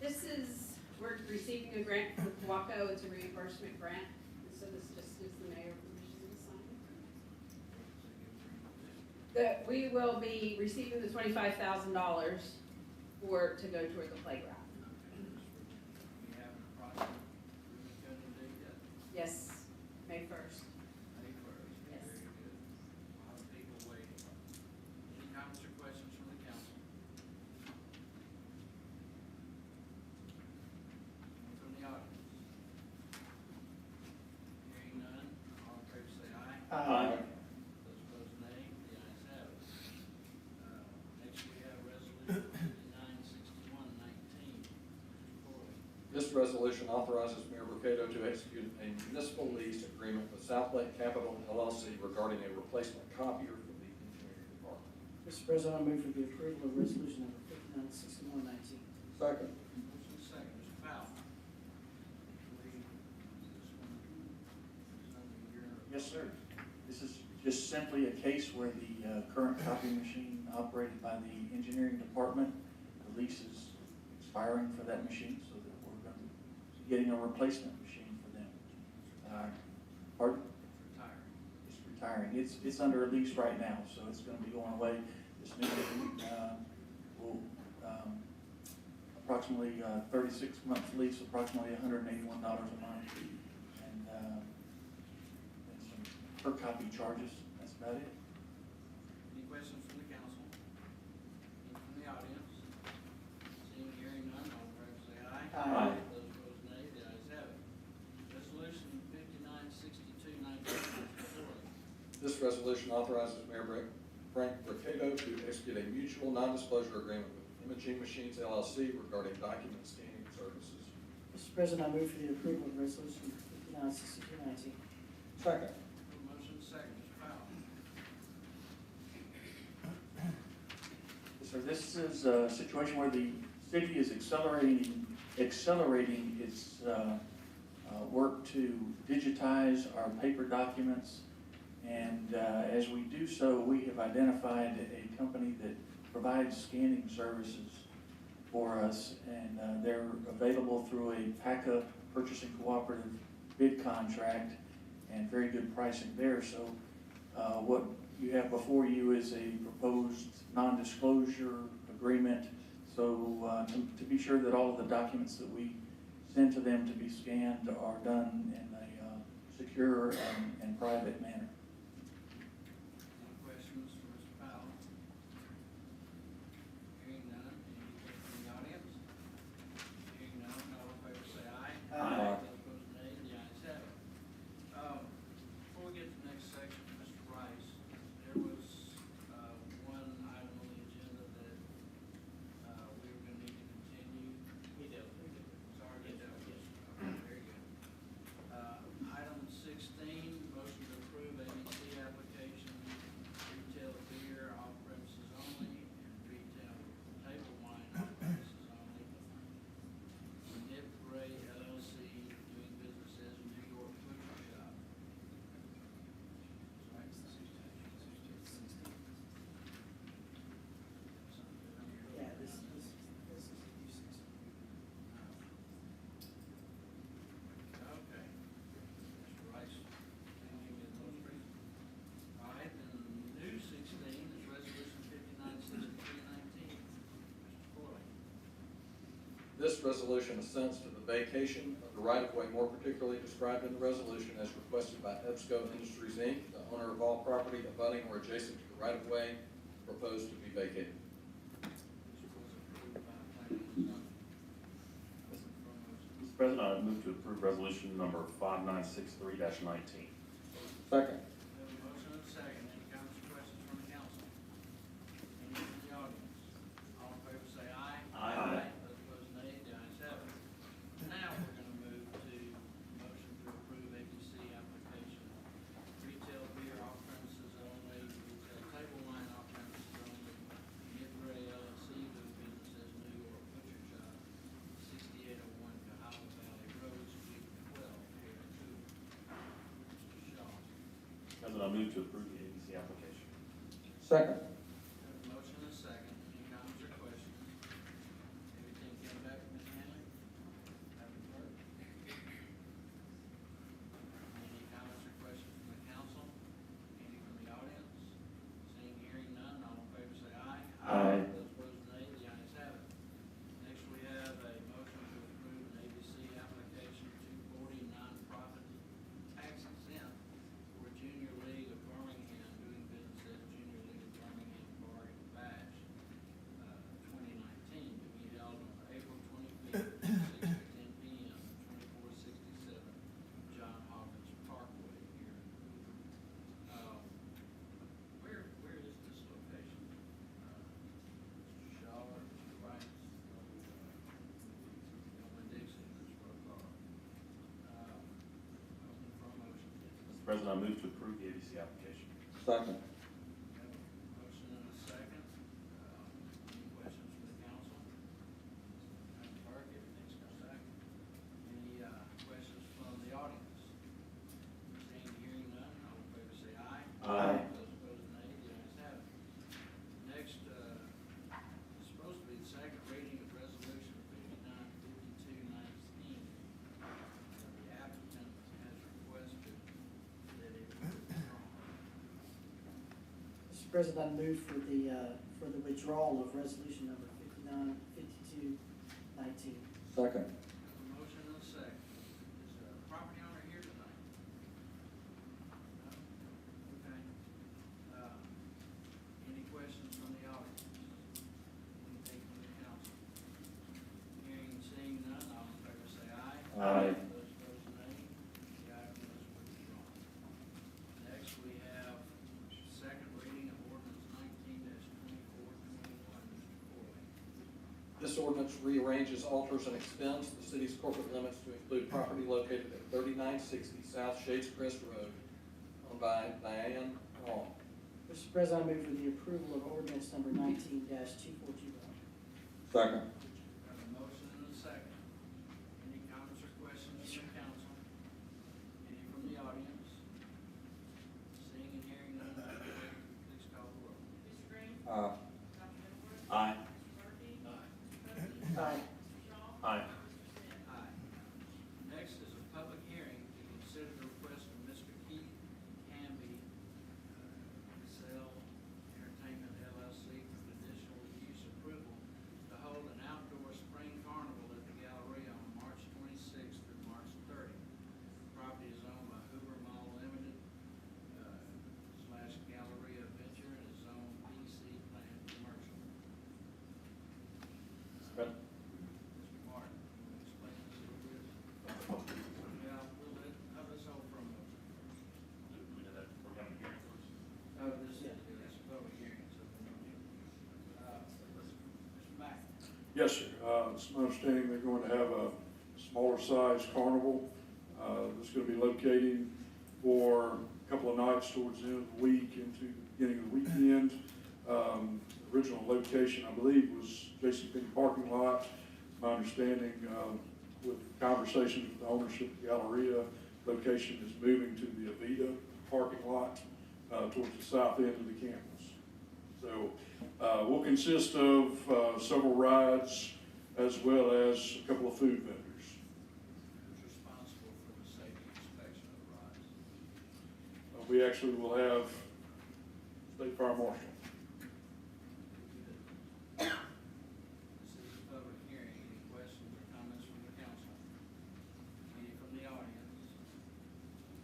This is, we're receiving a grant from Waco. It's a reimbursement grant. And so this just gives the mayor permission to sign it. That we will be receiving the $25,000 to go toward the playground. We have a project we're going to do yet. Yes, May 1st. May 1st. Yes. Very good. A lot of people waiting. Any comments or questions from the council? From the audience? Hearing none, all in favor say aye. Aye. Those opposed, nay. The ayes have it. Next, we have resolution 596119. Mr. Corley. This resolution authorizes Mayor Mercado to execute a municipal lease agreement with South Lake Capital LLC regarding a replacement copier for the engineering department. Mr. President, I move for the approval of resolution number 596119. Second. Motion second, Mr. Powell. This one is under your. Yes, sir. This is just simply a case where the current copy machine operated by the engineering department, the lease is expiring for that machine, so that we're going to be getting a replacement machine for them. Pardon? Retired. It's retiring. It's under a lease right now, so it's going to be going away. This new one will approximately 36-month lease, approximately $181 a month, and some per copy charges. That's about it. Any questions from the council? Any from the audience? Seeing, hearing none, all in favor say aye. Aye. Those opposed, nay. The ayes have it. Resolution 596219. Mr. Corley. This resolution authorizes Mayor Frank Mercado to execute a mutual non-disclosure agreement with Imaging Machines LLC regarding document scanning services. Mr. President, I move for the approval of resolution 596219. Second. Motion second, Mr. Powell. So this is a situation where the city is accelerating its work to digitize our paper documents. And as we do so, we have identified a company that provides scanning services for us, and they're available through a PACA purchasing cooperative bid contract, and very good pricing there. So what you have before you is a proposed non-disclosure agreement, so to be sure that all of the documents that we send to them to be scanned are done in a secure and private manner. Any questions for Mr. Powell? Hearing none, any from the audience? Hearing none, all in favor say aye. Aye. Those opposed, nay. The ayes have it. Before we get to the next section, Mr. Rice, there was one item on the agenda that we were going to need to continue. We did. Sorry, we did. Okay, very good. Item 16, motion to approve ABC application, retail beer off premises only, and retail table wine off premises only. Nip Ray LLC, doing business as New York Butcher Shop. Yeah, this is U6. Okay. Mr. Rice, can you give me the most recent? All right, then new 16 is resolution 596319. Mr. Corley. This resolution assents to the vacation of the right-of-way more particularly described in the resolution as requested by EBSCO Industries, Inc., the owner of all property abutting or adjacent to the right-of-way proposed to be vacated. This was approved by planning and zoning. Mr. President, I move to approve resolution number 5963-19. Second. We have a motion and a second. Any comments or questions from the council? Any from the audience? All in favor say aye. Aye. Those opposed, nay. The ayes have it. Now we're going to move to motion President, I move to approve the ABC application. Second. Have a motion and a second. Any comments or questions? Everything came back, Ms. Hanley? Madam Clerk? Any comments or questions from the council? Any from the audience? Seeing, hearing none, all in favor say aye. Aye. Those opposed, nay. The ayes have it. Next, we have a motion to approve an ABC application 240 nonprofit tax exempt for Junior League of Birmingham doing business as Junior League of Birmingham Bar and Bash, 2019, to be held on April 25th, 6 to 10 p.m., 2467 John Hawkins Parkway here in Hoover. Where is this location? Mr. Shaw or Mr. Rice? Gilman Dixon, that's what I thought. Open for a motion, please. Mr. President, I move to approve the ABC application. Second. Have a motion and a second. Any questions from the council? Madam Clerk, everything's come back. Any questions from the audience? Seeing, hearing none, all in favor say aye. Aye. Those opposed, nay. The ayes have it. Next, is supposed to be the second reading of Resolution 595219. The applicant has requested that it be withdrawn. Mr. President, I move for the withdrawal of resolution number 595219. Second. Have a motion and a second. Is the property owner here tonight? No? Okay. Any questions from the audience? Anything from the council? Hearing and seeing none, all in favor say aye. Aye. Those opposed, nay. The item is withdrawn. Next, we have second reading of ordinance 19-2421, Mr. Corley. This ordinance rearranges, alters, and extends the city's corporate limits to include property located at 3960 South Shades Crest Road, owned by Diane Hall. Mr. President, I move for the approval of ordinance number 19-2421. Second. Have a motion and a second. Any comments or questions from the council? Any from the audience? Seeing and hearing none, Madam Clerk, please call the roll. Mr. Green? Aye. Dr. Edwards? Aye. Mr. Murphy? Aye. Mr. President? Aye. Mr. Shaw? Aye. Mr. Smith? Aye. Next is a public hearing to consider the request of Mr. Keith Canby, Sell Entertainment LLC for conditional use approval to hold an outdoor spring carnival at the Galleria on March 26th through March 30th. The property is owned by Hoover Mall Limited, / Galleria Venture and is zoned PC Planned Commercial. Mr. President. Mr. Martin, can you explain this a little bit? Yeah, have this hold for a moment. We did that, we're having a hearing first. Oh, this is a public hearing, so we don't need. Mr. Mack. Yes, sir. It's my understanding they're going to have a smaller size carnival. That's going to be located for a couple of nights towards the end of the week into the beginning of the weekend. The original location, I believe, was JCPenney parking lot. My understanding, with conversations with the ownership of the Galleria, location is moving to the Avita parking lot towards the south end of the campus. So will consist of several rides as well as a couple of food vendors. Who's responsible for the safety inspection of the rides? We actually will have State Fire Marshal. This is a public hearing. Any questions or comments from the council? Any from the audience?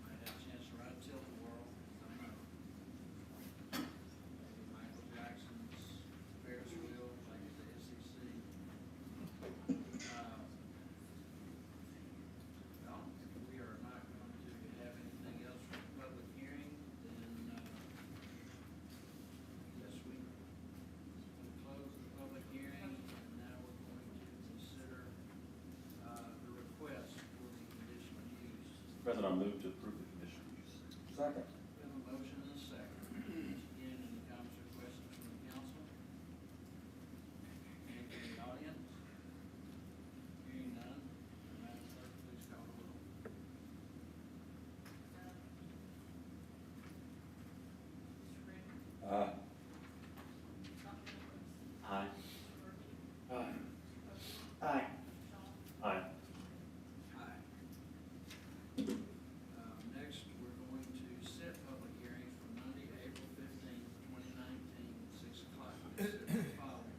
Might have a chance to ride Tilt-A-Whirl, I don't know. Maybe Michael Jackson's Ferris wheel, like at the SEC. Well, if we are not going to have anything else for the public hearing, then, yes, we close the public hearing, and now we're going to consider, the request for the conditional use. Mr. President, I move to approve the conditional use. Second. We have a motion and a second. Once again, any comments or questions from the council? Any from the audience? Hearing none, Madam Clerk, please call the roll. Aye. Aye. Aye. Aye. Aye. Aye. Next, we're going to set public hearings for Monday, April 15th, 2019, 6 o'clock. Consider the following.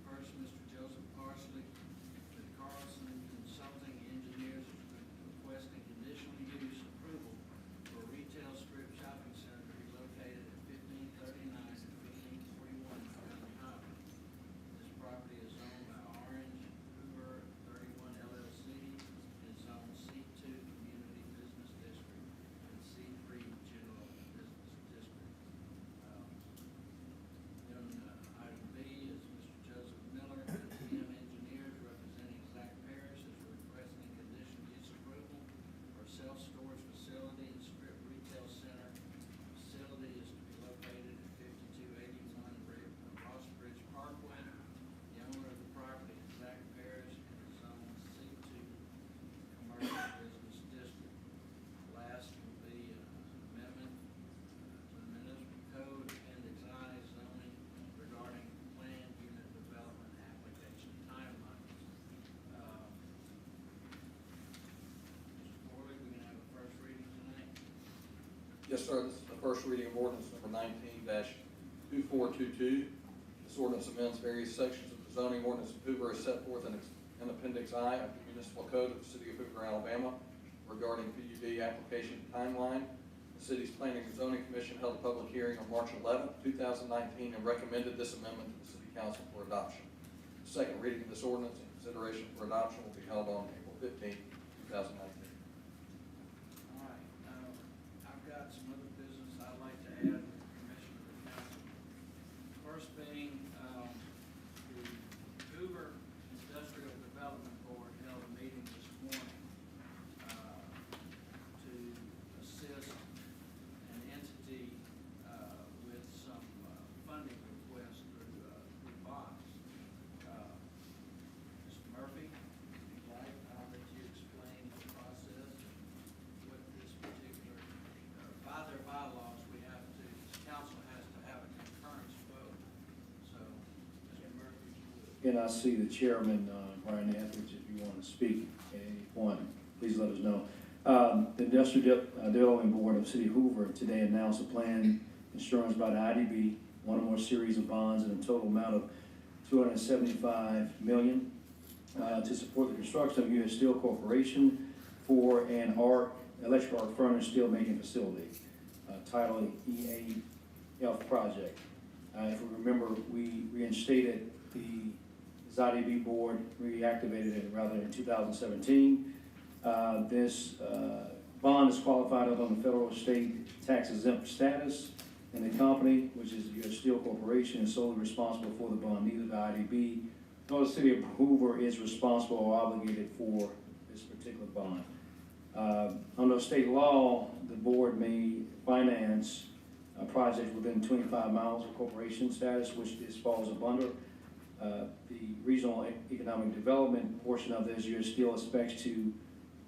First, Mr. Joseph Parsley with Carlson Consulting Engineers requesting conditional use approval for a retail strip shopping center to be located at 1539 and 1541 County Highway. This property is owned by Orange Hoover 31 LLC and is zoned C2 Community Business District and C3 General Business District. Item B is Mr. Joseph Miller and PM Engineers representing Zach Parrish is requesting conditional use approval for a self-storage facility and strip retail center. Facility is to be located at 5281 Ross Bridge Parkway. The owner of the property is Zach Parrish and is zoned C2 Commercial Business District. Last will be amendment to the municipal code appendix I zoning regarding planned unit development application timelines. Mr. Corley, we can have a first reading tonight. Yes, sir. This is the first reading of ordinance number 19-2422. This ordinance amends various sections of the zoning ordinance of Hoover as set forth in Appendix I of the Municipal Code of the City of Hoover, Alabama regarding PUD application timeline. The city's Planning and Zoning Commission held a public hearing on March 11, 2019 and recommended this amendment to the City Council for adoption. The second reading of this ordinance and consideration for adoption will be held on April 15, 2019. All right, I've got some other business I'd like to add with the permission of the council. First being, the Hoover Industrial Development Board held a meeting this morning, to assist an entity, with some, funding requests through bonds. Mr. Murphy, if you'd like, I'll let you explain the process and what this particular, by their bylaws, we have to, this council has to have a concurrence vote. So, Mr. Murphy, if you would. And I see the chairman, Brian Etheridge, if you want to speak at any point, please let us know. The Industrial Development Board of City of Hoover today announced a plan insurance by the IDB, one or more series of bonds in a total amount of $275 million to support the construction of U.S. Steel Corporation for an electric arc furnace steel making facility, titled EAF project. If we remember, we reinstated the IDB board, reactivated it rather in 2017. This bond is qualified under the federal state tax exempt status, and the company, which is U.S. Steel Corporation, is solely responsible for the bond. Neither the IDB nor the City of Hoover is responsible or obligated for this particular bond. Under state law, the board may finance projects within 25 miles of corporation status, which this falls up under. The regional economic development portion of this, U.S. Steel expects to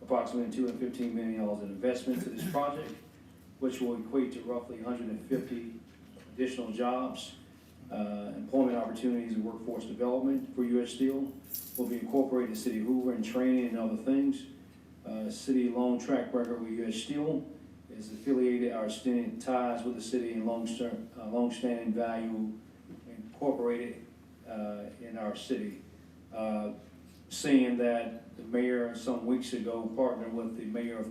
approximately $215 million in investment to this project, which will equate to roughly 150 additional jobs, employment opportunities and workforce development for U.S. Steel. Will be incorporated in the City of Hoover and training and other things. City long track record with U.S. Steel is affiliated, our extended ties with the city and long-standing value incorporated in our city. Seeing that the mayor some weeks ago partnered with the mayor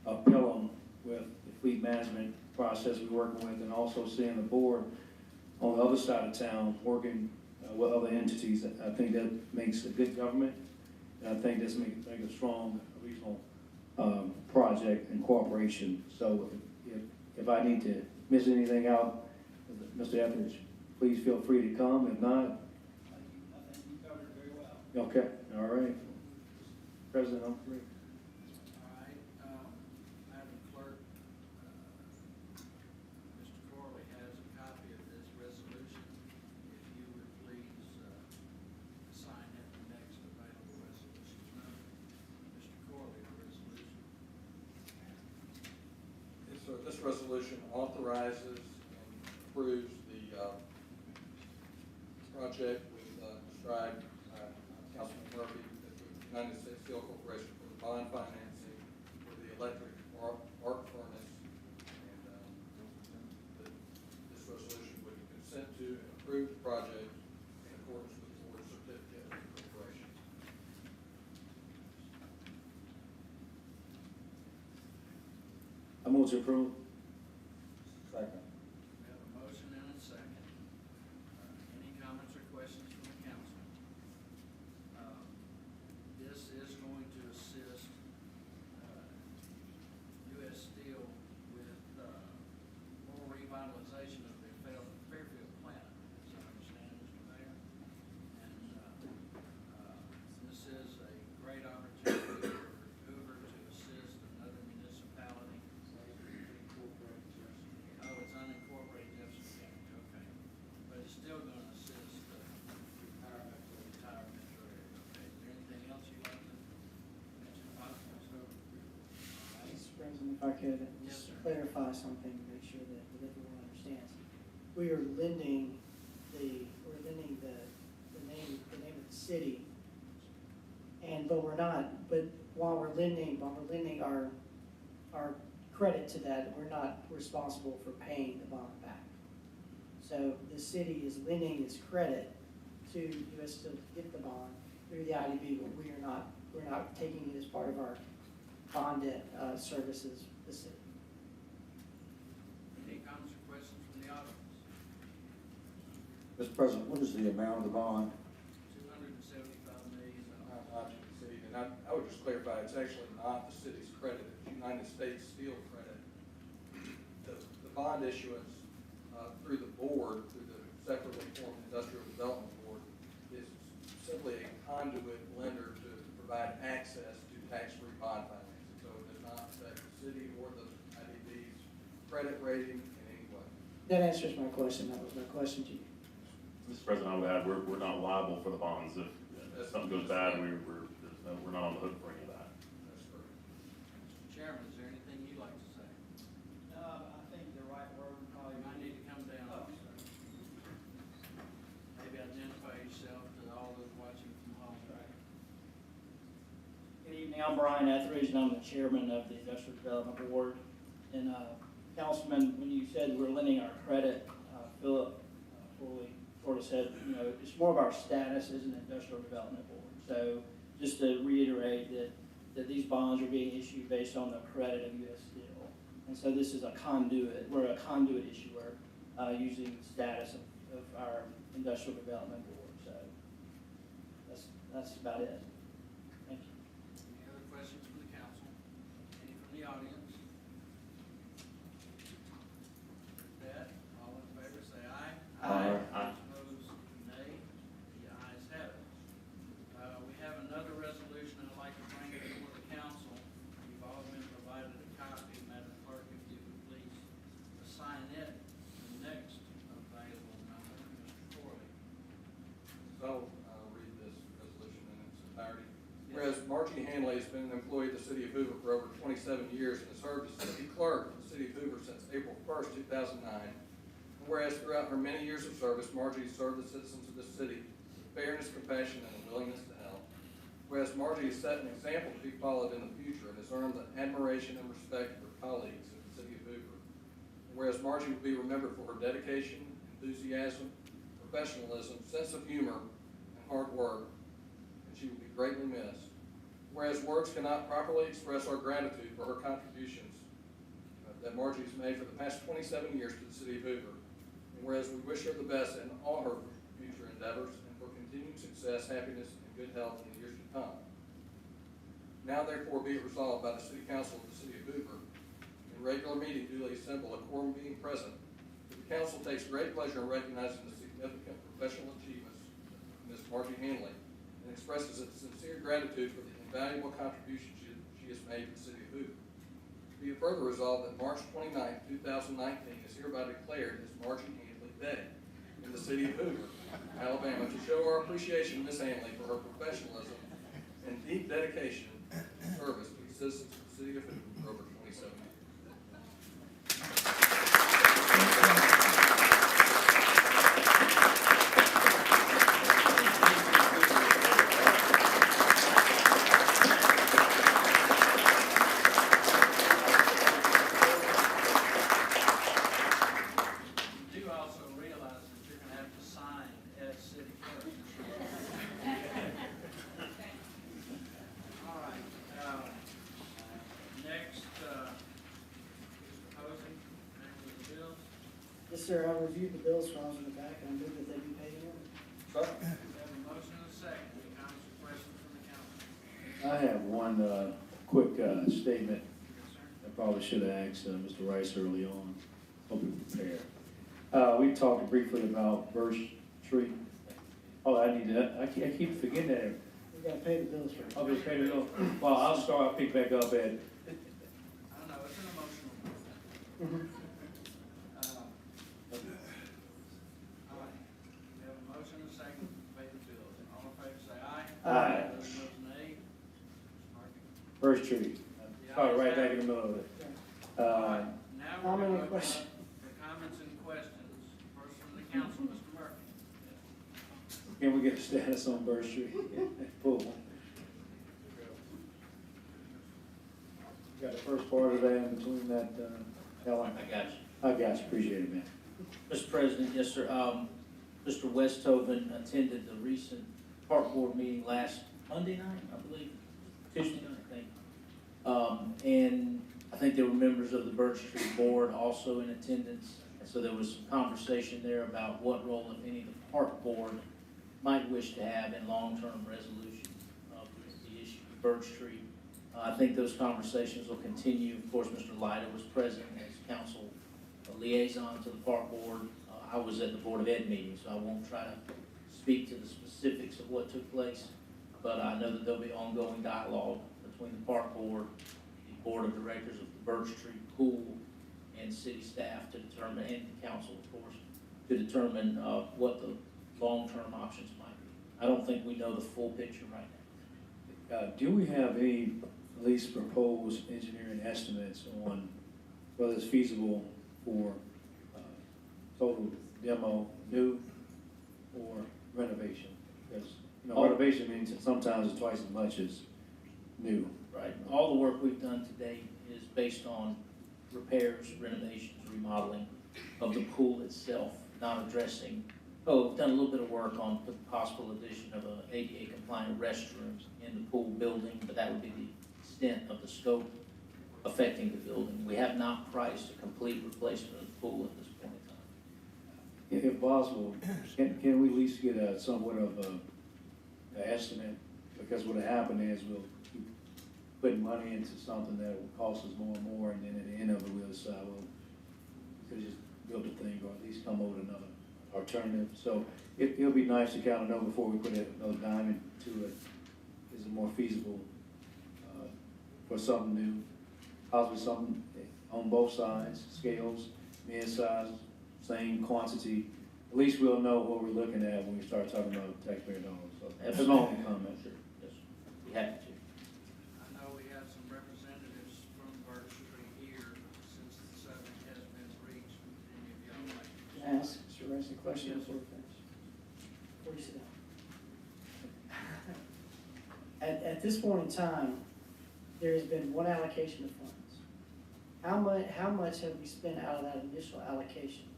of Pelham with the fleet management process we're working with, and also seeing the board on the other side of town working with other entities, I think that makes a good government, and I think this makes a strong regional project and cooperation. So if I need to miss anything out, Mr. Etheridge, please feel free to come. If not, I think you covered it very well. okay, all right. President, I'm free. All right, Madam Clerk, Mr. Corley has a copy of this resolution. If you would please, sign it the next available resolution number. Mr. Corley, the resolution. Yes, sir. This resolution authorizes and approves the project with described Councilman Murphy at the United States Steel Corporation for the bond financing for the electric arc furnace. And that this resolution would consent to and approve the project in accordance with the board certificate of incorporation. I move to approve. Second. We have a motion and a second. Any comments or questions from the council? This is going to assist U.S. Steel with more revitalization of the Fairfield plant, as I understand, Mr. Mayor. And this is a great opportunity for Hoover to assist another municipality. Oh, it's unincorporated Jefferson County, okay. But it's still gonna assist the entire metro area, okay. Is there anything else you'd like to mention about this? All right. Mr. President, if I could Yes, just sir. clarify something to make sure that everyone understands. We are lending the name of the city. But while we're lending our credit to that, we're not responsible for paying the bond back. So the city is lending its credit to U.S. Steel to get the bond through the IDB, but we're not taking it as part of our bond debt services the city. Any comments or questions from the audience? Mr. President, what is the amount of the bond? $275 million. Not to exceed, and I would just clarify, it's actually not the city's credit, it's United States Steel credit. The bond issuance through the board, through the separately formed Industrial Development Board, is simply a conduit lender to provide access to tax-free bond financing. So it does not affect the city or the IDB's credit rating in any way. That answers my question. That was my question to you. Mr. President, I would add, we're not liable for the bonds. If something goes bad, we're not on the hook for any of that. That's correct. Mr. Chairman, is there anything you'd like to say? I think the right word would probably You might need to come down. Maybe identify yourself to all those watching from home. Good evening, I'm Brian Etheridge, and I'm the chairman of the Industrial Development Board. And Councilman, when you said we're lending our credit, Philip fully sort of said, it's more of our status as an Industrial Development Board. So just to reiterate that these bonds are being issued based on the credit of U.S. Steel. And so this is a conduit, we're a conduit issuer using the status of our Industrial Development Board. So that's about it. Thank you. Any other questions from the council? Any from the audience? With that, all in favor say aye. Aye. Opposed, nay. The ayes have it. We have another resolution I'd like to bring before the council. You've all been provided a copy. Madam Clerk, if you would please assign it to the next available member, Mr. Corley. So I'll read this resolution in its entirety. Whereas Margie Hanley has been an employee of the city of Hoover for over 27 years and has served as city clerk of the city of Hoover since April 1st, 2009. And whereas throughout her many years of service, Margie has served the citizens of this city with fairness, compassion, and a willingness to help. Whereas Margie has set an example to be followed in the future and has earned the admiration and respect of her colleagues in the city of Hoover. And whereas Margie will be remembered for her dedication, enthusiasm, professionalism, sense of humor, and hard work, and she will be greatly missed. Whereas words cannot properly express our gratitude for her contributions that Margie has made for the past 27 years to the city of Hoover. And whereas we wish her the best in all her future endeavors and for continued success, happiness, and good health in the years to come. Now therefore be it resolved by the City Council of the city of Hoover, in regular meeting duly assembled, a quorum being present, that the council takes great pleasure in recognizing the significant professional achievements of Ms. Margie Hanley and expresses its sincere gratitude for the invaluable contribution she has made to the city of Hoover. Be it further resolved that March 29, 2019 is hereby declared as Margie Hanley Day in the city of Hoover, Alabama, to show our appreciation to Ms. Hanley for her professionalism and deep dedication and service to the citizens of the city of Hoover for over 27 years. sir, I reviewed the bills when I was in the back, and I move that they be paid in order. Second. We have a motion and a second. Any comments or questions from the council? I have one quick statement. Yes, sir. I probably should have asked Mr. Rice early on. Hope he prepared. We talked briefly about Birch Tree. Oh, I need to, I keep forgetting that. We gotta pay the bills first. I'll just pay it off. Well, I'll pick back up at, I don't know, it's an emotional moment. All right, we have a motion and a second to pay the bills. All in favor say aye. Aye. Those opposed, nay. Birch Tree. Probably right back in the middle of it. All right, now we're How going many to open up questions? for comments and questions. First from the council, Mr. Murphy. Can we get a status on Birch Tree? Pull. Got the first part of that in between that, Helen? I got you. I got you, appreciate it, man. Mr. President, yes, sir. Mr. Westhoven attended the recent park board meeting last Monday night, I believe, Tuesday night, I think. And I think there were members of the Birch Street Board also in attendance. And so there was some conversation there about what role, if any, the park board might wish to have in long-term resolution of the issue of Birch Street. I think those conversations will continue. Of course, Mr. Lyda was present as council liaison to the park board. I was at the Board of Ed meeting, so I won't try to speak to the specifics of what took place. But I know that there'll be ongoing dialogue between the park board, the board of directors of the Birch Street Pool, and city staff to determine, and the council, of course, to determine what the long-term options might be. I don't think we know the full picture right now. Do we have any, at least proposed engineering estimates on whether it's feasible for total demo, new or renovation? Because, renovation means that sometimes it's twice as much as new. Right. All the work we've done to date is based on repairs, renovations, remodeling of the pool itself, not addressing, we've done a little bit of work on the possible addition of a ADA compliant restrooms in the pool building, but that would be the extent of the scope affecting the building. We have not priced a complete replacement of the pool at this point in time. If possible, can we at least get a somewhat of an estimate? Because what'll happen is we'll keep putting money into something that will cost us more and more, and then at the end of it, we'll decide, well, we could just build a thing, or at least come up with another alternative. So it'll be nice to kind of know before we put another dime into it, is it more feasible for something new, possibly something on both sides, scales, men size, same quantity. At least we'll know what we're looking at when we start talking about taxpayer dollars. So that's my only comment. Sure. Yes, we have to. I know we have some representatives from Birch Street here since the settlement has been reached. Any of y'all like to Can I ask Mr. Rice a question before we finish? Before you sit down. At this point in time, there has been one allocation of funds. How much have we spent out of that initial allocation?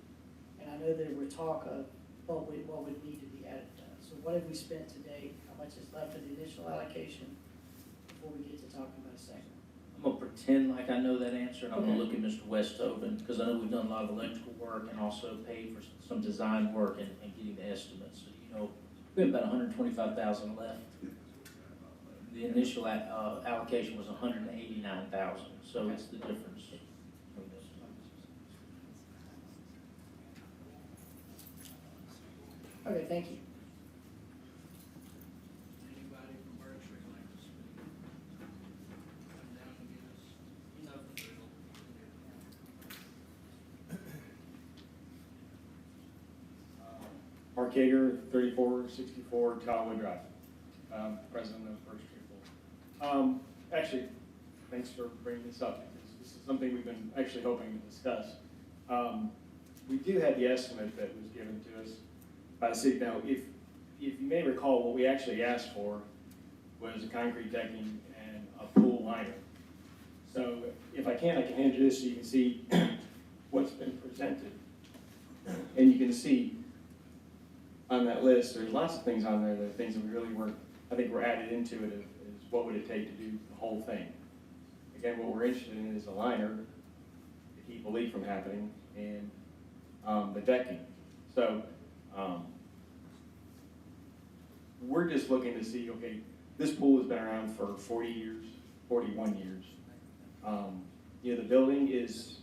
And I know there were talk of what would need to be added to that. So what have we spent to date? How much is left of the initial allocation before we get to talking about a second? I'm gonna pretend like I know that answer, and I'm gonna look at Mr. Westhoven, because I know we've done a lot of electrical work and also paid for some design work and getting the estimates. So, we have about $125,000 left. The initial allocation was $189,000, so it's the difference between those two. Okay, thank you. Anybody from Birch Street like to speak? Come down and give us, you know, the drill. Mark Yeager, 3464 Cottonwood Drive, president of Birch Street Pool. Actually, thanks for bringing this up, because this is something we've been actually hoping to discuss. We do have the estimate that was given to us by the city. Now, if you may recall, what we actually asked for was a concrete decking and a pool liner. So if I can hand you this so you can see what's been presented. And you can see on that list, there's lots of things on there that are things that we really weren't, I think were added into it is what would it take to do the whole thing. Again, what we're interested in is a liner to keep a leak from happening, and the decking. So, we're just looking to see, okay, this pool has been around for 40 years, 41 years. You know, the building is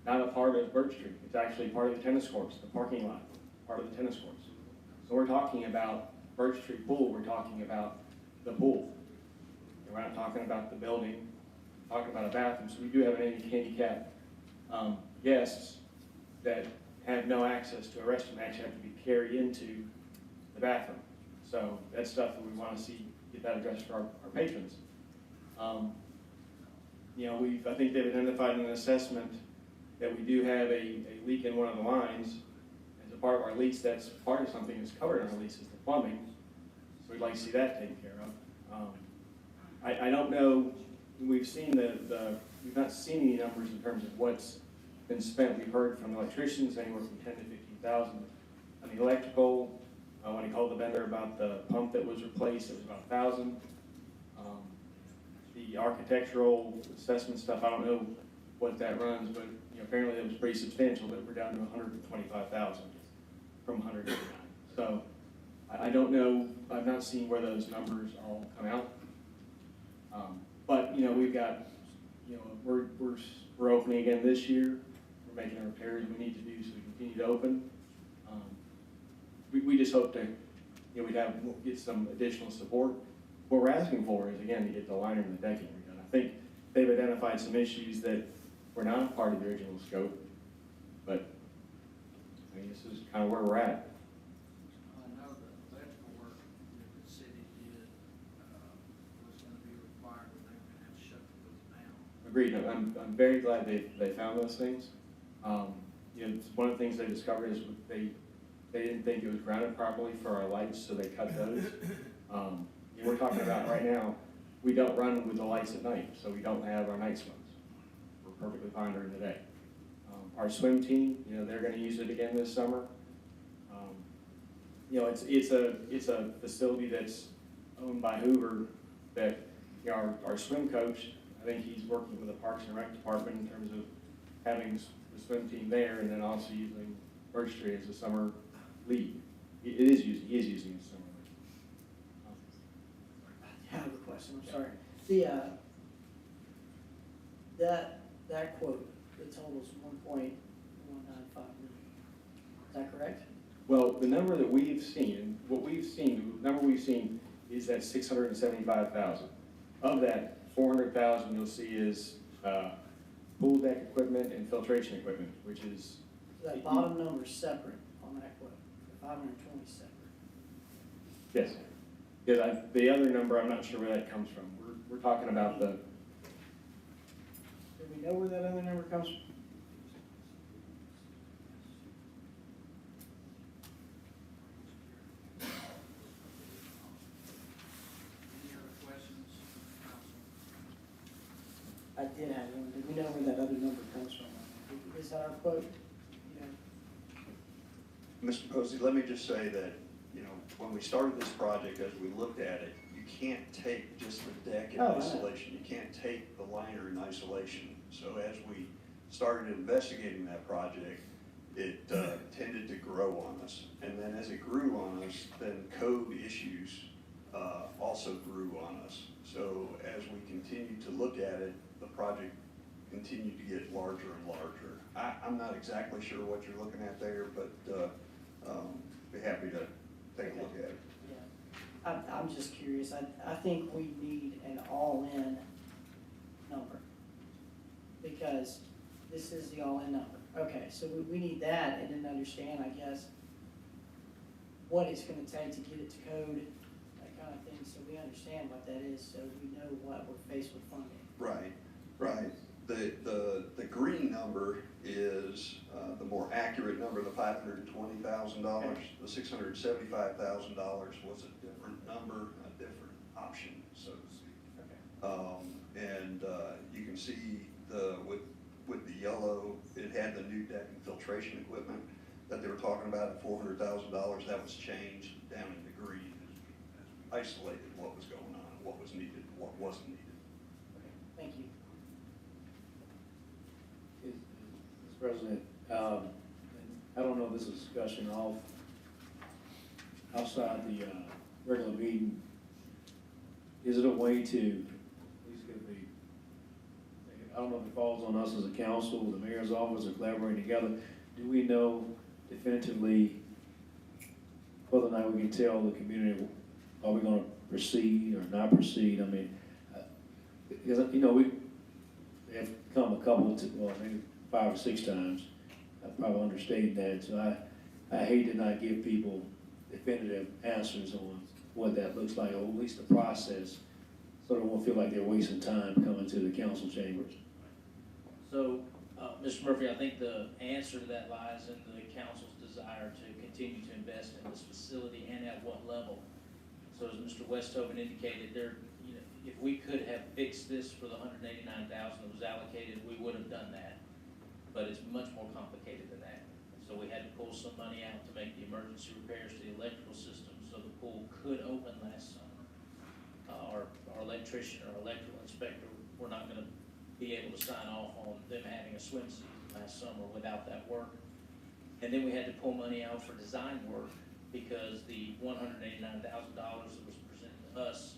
not a part of Birch Street. It's actually part of the tennis courts, the parking lot, part of the tennis courts. So we're talking about Birch Street Pool, we're talking about the pool. And we're not talking about the building, we're talking about a bathroom. So we do have an handicap guests that have no access to a restroom, they actually have to be carried into the bathroom. So that's stuff that we want to see get that addressed for our patrons. You know, I think they've identified in an assessment that we do have a leak in one of the lines. As a part of our lease, that's part of something that's covered in our lease is the plumbing. So we'd like to see that taken care of. I don't know, we've seen we've not seen any numbers in terms of what's been spent. We've heard from electricians anywhere from 10 to 15,000 on the electrical. When he called the vendor about the pump that was replaced, it was about 1,000. The architectural assessment stuff, I don't know what that runs, but you know, apparently it was pretty substantial that we're down to 125,000 from 189. So I don't know, I've not seen where those numbers all come out. But you know, we've got, you know, we're opening again this year. We're making the repairs we need to do so we continue to open. We just hope to, you know, we'll get some additional support. What we're asking for is, again, to get the liner and the decking redone. I think they've identified some issues that were not part of the original scope, but I mean, this is kind of where we're at. I know the electrical work that the city did was going to be required, but they were going to have to shut the building down. Agreed. I'm very glad they found those things. You know, one of the things they discovered is they didn't think it was grounded properly for our lights, so they cut those. We're talking about right now, we don't run with the lights at night, so we don't have our night swims. We're perfectly fine during the day. Our swim team, you know, they're going to use it again this summer. You know, it's a facility that's owned by Hoover. That, you know, our swim coach, I think he's working with the Parks and Rec department in terms of having the swim team there, and then also using Birch Street as a summer league. He is using the summer league. I have a question, I'm sorry. That quote, the total is 1.195 million. Is that correct? Well, the number that we've seen, the number we've seen is that 675,000. Of that, 400,000 you'll see is pool deck equipment and filtration equipment, which is. So that bottom number is separate on that quote, the 520 is separate. Yes. Yeah, the other number, I'm not sure where that comes from. We're talking about the. Do we know where that other number comes from? Any other questions, Council? I did have one. Do we know where that other number comes from? Is that our quote? You know, Mr. Posey, let me just say that, you know, when we started this project, as we looked at it, you can't take just the deck in isolation. You can't take the liner in isolation. So as we started investigating that project, it tended to grow on us. And then as it grew on us, then code issues also grew on us. So as we continued to look at it, the project continued to get larger and larger. I'm not exactly sure what you're looking at there, but be happy to take a look at it. Yeah. I'm just curious. I think we need an all-in number because this is the all-in number. Okay, so we need that and then understand, I guess, what it's going to take to get it to code, that kind of thing, so we understand what that is, so we know what we're faced with funding. Right, right. The green number is the more accurate number, the $520,000. The $675,000 was a different number, a different option, so to speak. And you can see with the yellow, it had the new deck and filtration equipment that they were talking about at $400,000. That was changed down into green as we isolated what was going on, what was needed, what wasn't needed. Okay, thank you. Mr. President, I don't know if this is a discussion outside the, regular meeting. Is it a way to, please give me, I don't know if it falls on us as a council, the mayor's office, or collaborating together. Do we know definitively whether or not we can tell the community, are we gonna proceed or not proceed? I mean, because, we have come a couple of, well, maybe 5 or 6 times. I probably understated that, so I hate to not give people definitive answers on what that looks like, or at least the process, so they won't feel like they're wasting time coming to the council chambers. So, Mr. Murphy, I think the answer to that lies in the council's desire to continue to invest in this facility and at what level. So as Mr. Westhoven indicated, if we could have fixed this for the $189,000 that was allocated, we would have done that. But it's much more complicated than that. So we had to pull some money out to make the emergency repairs to the electrical system so the pool could open last summer. Our electrician or electrical inspector were not gonna be able to sign off on them having a swim season last summer without that work. And then we had to pull money out for design work because the $189,000 that was presented to us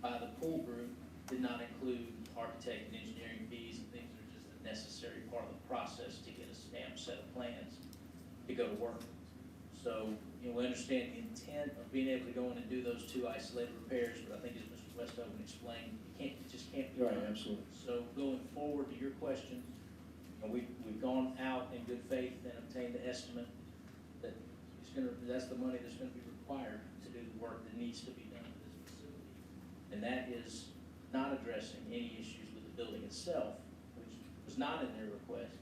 by the pool group did not include architect and engineering fees and things that are just a necessary part of the process to get a stamped set of plans to go to work. So, we understand the intent of being able to go in and do those 2 isolated repairs, but I think as Mr. Westhoven explained, it just can't be done. Right, absolutely. So going forward to your question, we've gone out in good faith and obtained the estimate that that's the money that's gonna be required to do the work that needs to be done to this facility. And that is not addressing any issues with the building itself, which was not in their request.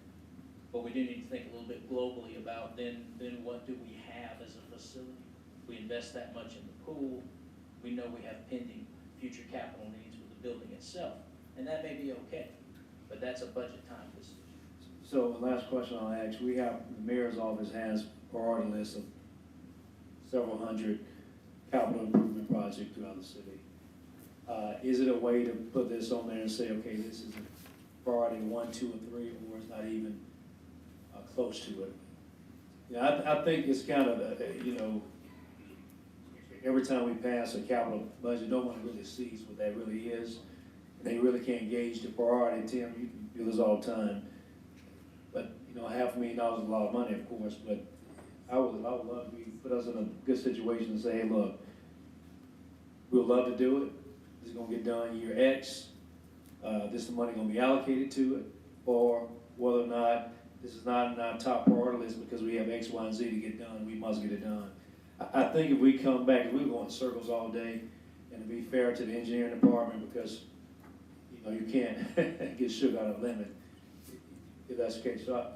But we do need to think a little bit globally about then what do we have as a facility? We invest that much in the pool, we know we have pending future capital needs with the building itself. And that may be okay, but that's a budget time decision. So the last question I'll ask, the mayor's office has priority lists of several hundred capital improvement projects throughout the city. Is it a way to put this on there and say, okay, this is a priority 1, 2, and 3, or it's not even close to it? I think it's kind of, every time we pass a capital budget, no one really sees what that really is. They really can't gauge the priority. Tim, you do this all the time. But, $500,000 is a lot of money, of course, but I would love to put us in a good situation and say, hey, look, we'd love to do it. This is gonna get done year X. This is the money gonna be allocated to it, or whether or not this is not in our top priority list because we have X, Y, and Z to get done, we must get it done. I think if we come back, we're going in circles all day, and to be fair to the engineering department, because, you can't get sugar out of lemon, if that's the case. So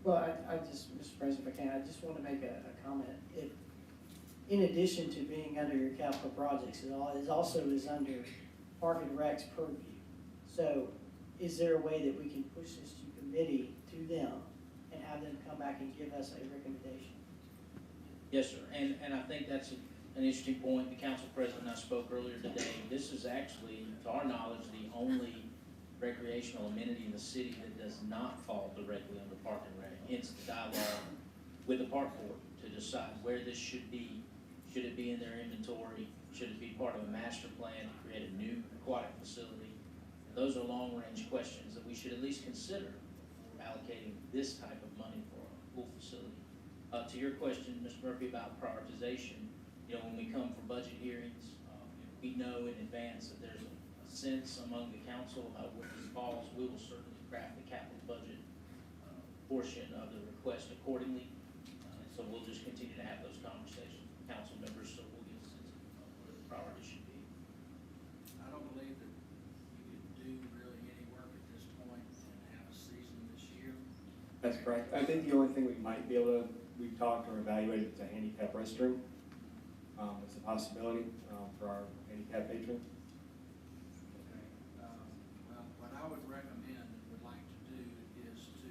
Well, I just, Mr. President, if I can, I just want to make a comment. If, in addition to being under your capital projects, it also is under Park and Rec's purview. So is there a way that we can push this to committee, to them, and have them come back and give us a recommendation? Yes, sir, and I think that's an interesting point. The council president and I spoke earlier today. This is actually, to our knowledge, the only recreational amenity in the city that does not fall directly under Park and Rec. Hence the dialogue with the park board to decide where this should be. Should it be in their inventory? Should it be part of a master plan to create a new aquatic facility? Those are long-range questions that we should at least consider for allocating this type of money for a pool facility. To your question, Mr. Murphy, about prioritization, when we come for budget hearings, we know in advance that there's a sense among the council about where this falls. We will certainly craft the capital budget portion of the request accordingly. So we'll just continue to have those conversations with council members, so we'll get a sense of where the priority should be. I don't believe that you could do really any work at this point and have a season this year. That's correct. I think the only thing we might be able to, we've talked or evaluated is a handicap restroom. It's a possibility for our handicap patrons. Well, what I would recommend and would like to do is to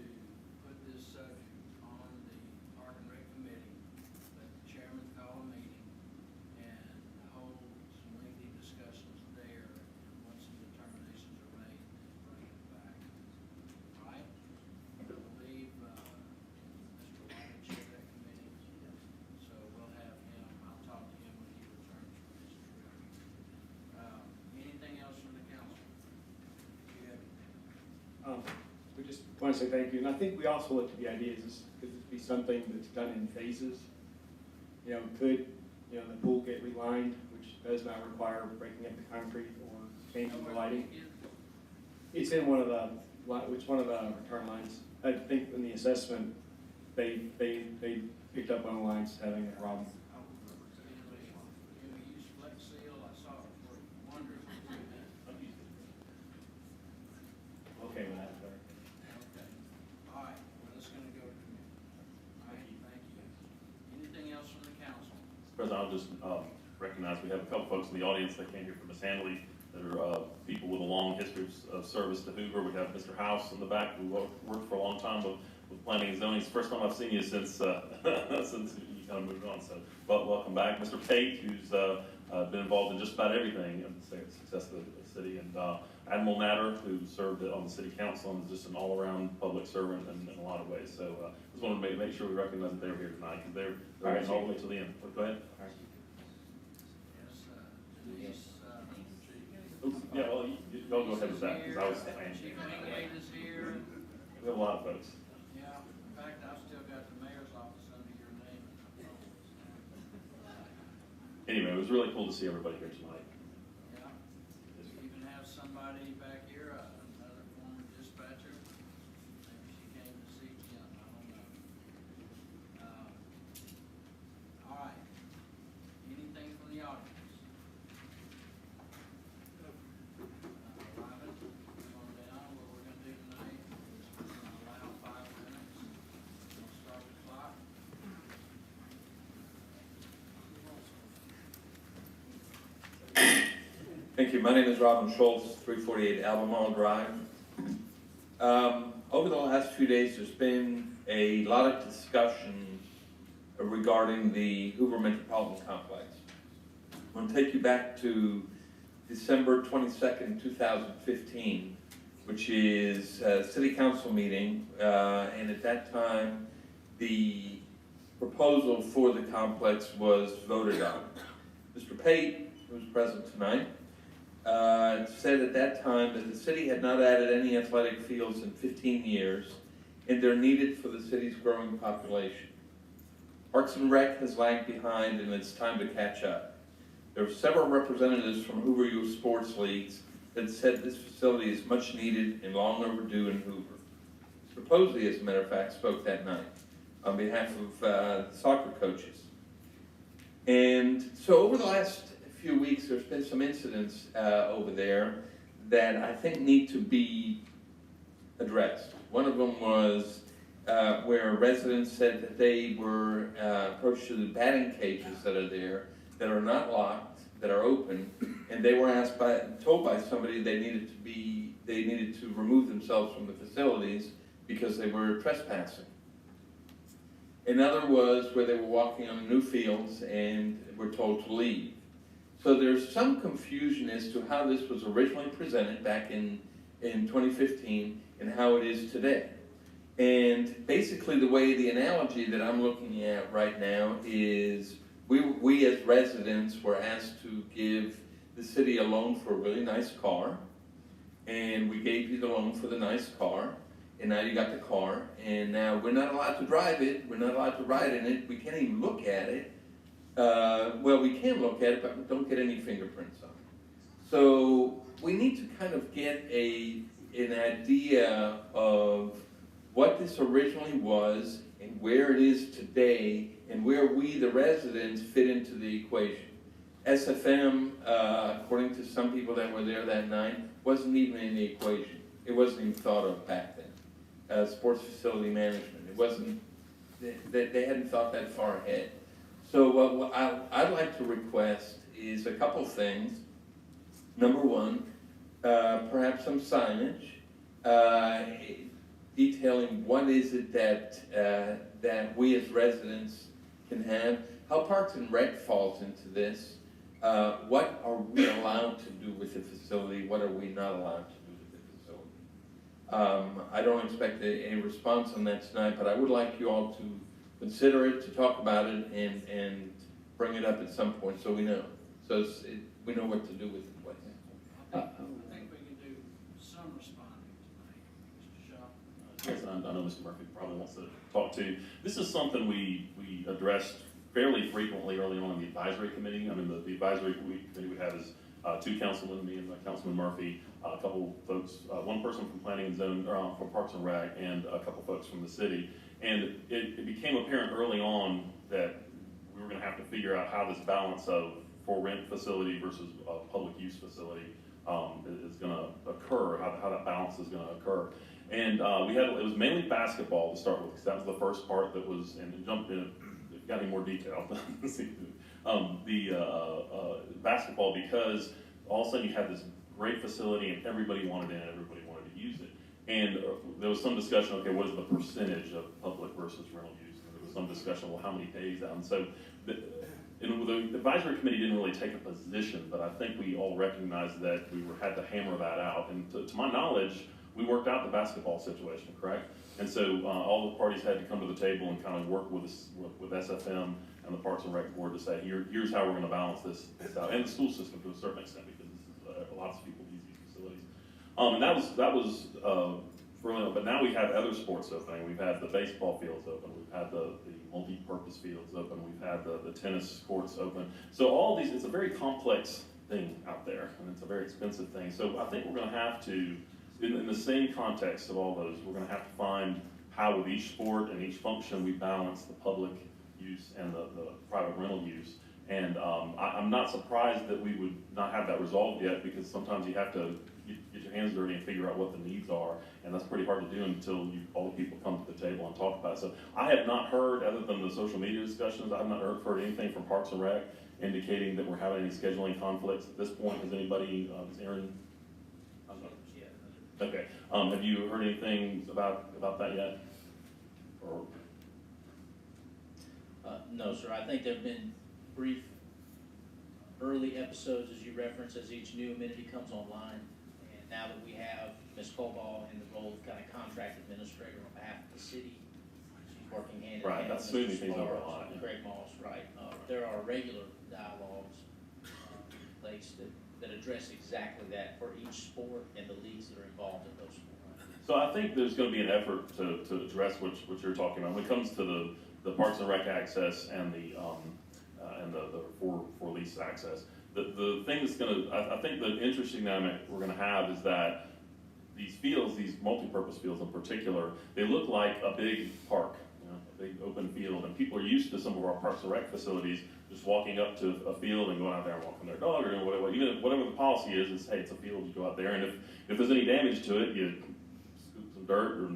put this subject on the Park and Rec Committee, let the chairman call a meeting and hold some lengthy discussions there, and once some determinations are made, bring it back. All right? I believe Mr. White chaired that We just want to say thank you, and I think we also look at the idea is could this be something that's done in phases? Could the pool get relined, which does not require breaking up the concrete or changing the lighting? It's in one of the return lines. I think in the assessment, they picked up on the lines having a problem. Okay, well, that's better. Okay. All right, well, it's gonna go to me. All right, thank you. Anything else from the council? President, I'll just recognize we have a couple folks in the audience that came here from Miss Handley that are people with a long history of service to Hoover. We have Mr. House in the back who worked for a long time with planning and zoning. It's the first time I've seen you since since you kind of moved on. So welcome back. Mr. Pate, who's been involved in just about everything in the success of the city, and Admiral Natter, who served on the city council and is just an all-around public servant in a lot of ways. So just wanted to make sure we recognize that they were here tonight because they're getting all the way to the end. Go ahead. Denise, Yeah, well, y'all go ahead with that because I was saying. Chief Wingate is here. We have a lot of folks. Yeah, in fact, I've still got the mayor's office under your name. Anyway, it was really cool to see everybody here tonight. Yeah. You even have somebody back here, another former dispatcher. Maybe she came to see Jim, I don't know. All right. Anything from the audience? Robin, come on down. What we're gonna do tonight is we're gonna allow 5 minutes. We'll start the clock. Thank you. My name is Robin Schultz, 348 Albemarle Drive. Over the last few days, there's been a lot of discussion regarding the Hoover Metropolitan Complex. I'm going to take you back to December 22nd, 2015, which is a city council meeting, and at that time, the proposal for the complex was voted on. Mr. Pate, who's present tonight, said at that time that the city had not added any athletic fields in 15 years, and they're needed for the city's growing population. Parks and Rec has lagged behind, and it's time to catch up. There were several representatives from Hoover Youth Sports Leagues that said this facility is much needed and long overdue in Hoover. Mr. Posley, as a matter of fact, spoke that night on behalf of soccer coaches. And so over the last few weeks, there's been some incidents over there that I think need to be addressed. One of them was where residents said that they were approached to the batting cages that are there, that are not locked, that are open, and they were told by somebody they needed to remove themselves from the facilities because they were trespassing. Another was where they were walking on new fields and were told to leave. So there's some confusion as to how this was originally presented back in 2015 and how it is today. And basically the analogy that I'm looking at right now is we as residents were asked to give the city a loan for a really nice car, and we gave you the loan for the nice car, and now you got the car, and now we're not allowed to drive it, we're not allowed to ride in it, we can't even look at it. Well, we can look at it, but we don't get any fingerprints on it. So we need to kind of get an idea of what this originally was and where it is today and where we, the residents, fit into the equation. SFM, according to some people that were there that night, wasn't even in the equation. It wasn't even thought of back then. Sports facility management, it wasn't, they hadn't thought that far ahead. So what I'd like to request is a couple things. Number one, perhaps some signage detailing what is it that we as residents can have, how Parks and Rec falls into this, what are we allowed to do with the facility, what are we not allowed to do with the facility. I don't expect a response on that tonight, but I would like you all to consider it, to talk about it, and bring it up at some point so we know. So we know what to do with the place. I think we can do some responding tonight. Mr. Murphy probably wants to talk to. This is something we addressed fairly frequently early on in the advisory committee. I mean, the advisory committee we have is two councilmen, me and Councilman Murphy, a couple folks, one person from Planning and Zone, from Parks and Rec, and a couple folks from the city. And it became apparent early on that we were going to have to figure out how this balance of for rent facility versus public use facility is going to occur, how that balance is going to occur. And it was mainly basketball to start with, because that was the first part that was, and it jumped in, if you got any more detail, basketball, because all of a sudden you had this great facility and everybody wanted in, everybody wanted to use it. And there was some discussion, okay, what is the percentage of public versus rental use? And there was some discussion, well, how many days out? And so the advisory committee didn't really take a position, but I think we all recognized that we had to hammer that out. And to my knowledge, we worked out the basketball situation, correct? And so all the parties had to come to the table and kind of work with SFM and the Parks and Rec board to say, here's how we're going to balance this out, and the school system to a certain extent, because this is lots of people use these facilities. And that was early on, but now we have other sports opening. We've had the baseball fields open. We've had the multi-purpose fields open. We've had the tennis courts open. So all these, it's a very complex thing out there, and it's a very expensive thing. So I think we're going to have to, in the same context of all those, we're going to have to find how with each sport and each function we balance the public use and the private rental use. And I'm not surprised that we would not have that resolved yet, because sometimes you have to get your hands dirty and figure out what the needs are, and that's pretty hard to do until all the people come to the table and talk about it. So I have not heard, other than the social media discussions, I have not heard anything from Parks and Rec indicating that we're having any scheduling conflicts at this point. Has anybody, is Aaron? Okay. Have you heard anything about that yet? Or? No, sir. I think there have been brief early episodes, as you reference, as each new amenity comes online. And now that we have Ms. Coball in the role of kind of contract administrator on behalf of the city, she's working hand in hand. Right, that's smoothing things over a lot. Yeah. Greg Moss, right. There are regular dialogues in place that address exactly that for each sport and the leagues that are involved in those sports. So I think there's going to be an effort to address what you're talking about when it comes to the Parks and Rec access and the for lease access. The thing that's going to, I think the interesting dynamic we're going to have is that these fields, these multi-purpose fields in particular, they look like a big park, a big open field, and people are used to some of our Parks and Rec facilities just walking up to a field and going out there and walking their dog or doing whatever. Even whatever the policy is hey, it's a field, you go out there, and if there's any damage to it, you scoop some dirt or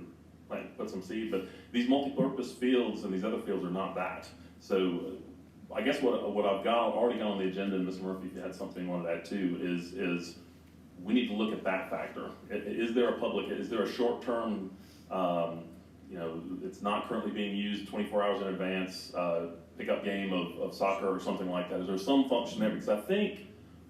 put some seed. But these multi-purpose fields and these other fields are not that. So I guess what I've already got on the agenda, and Mr. Murphy, if you had something you wanted to add too, is we need to look at that factor. Is there a short-term, it's not currently being used 24 hours in advance, pickup game of soccer or something like that? Is there some function there? Because I think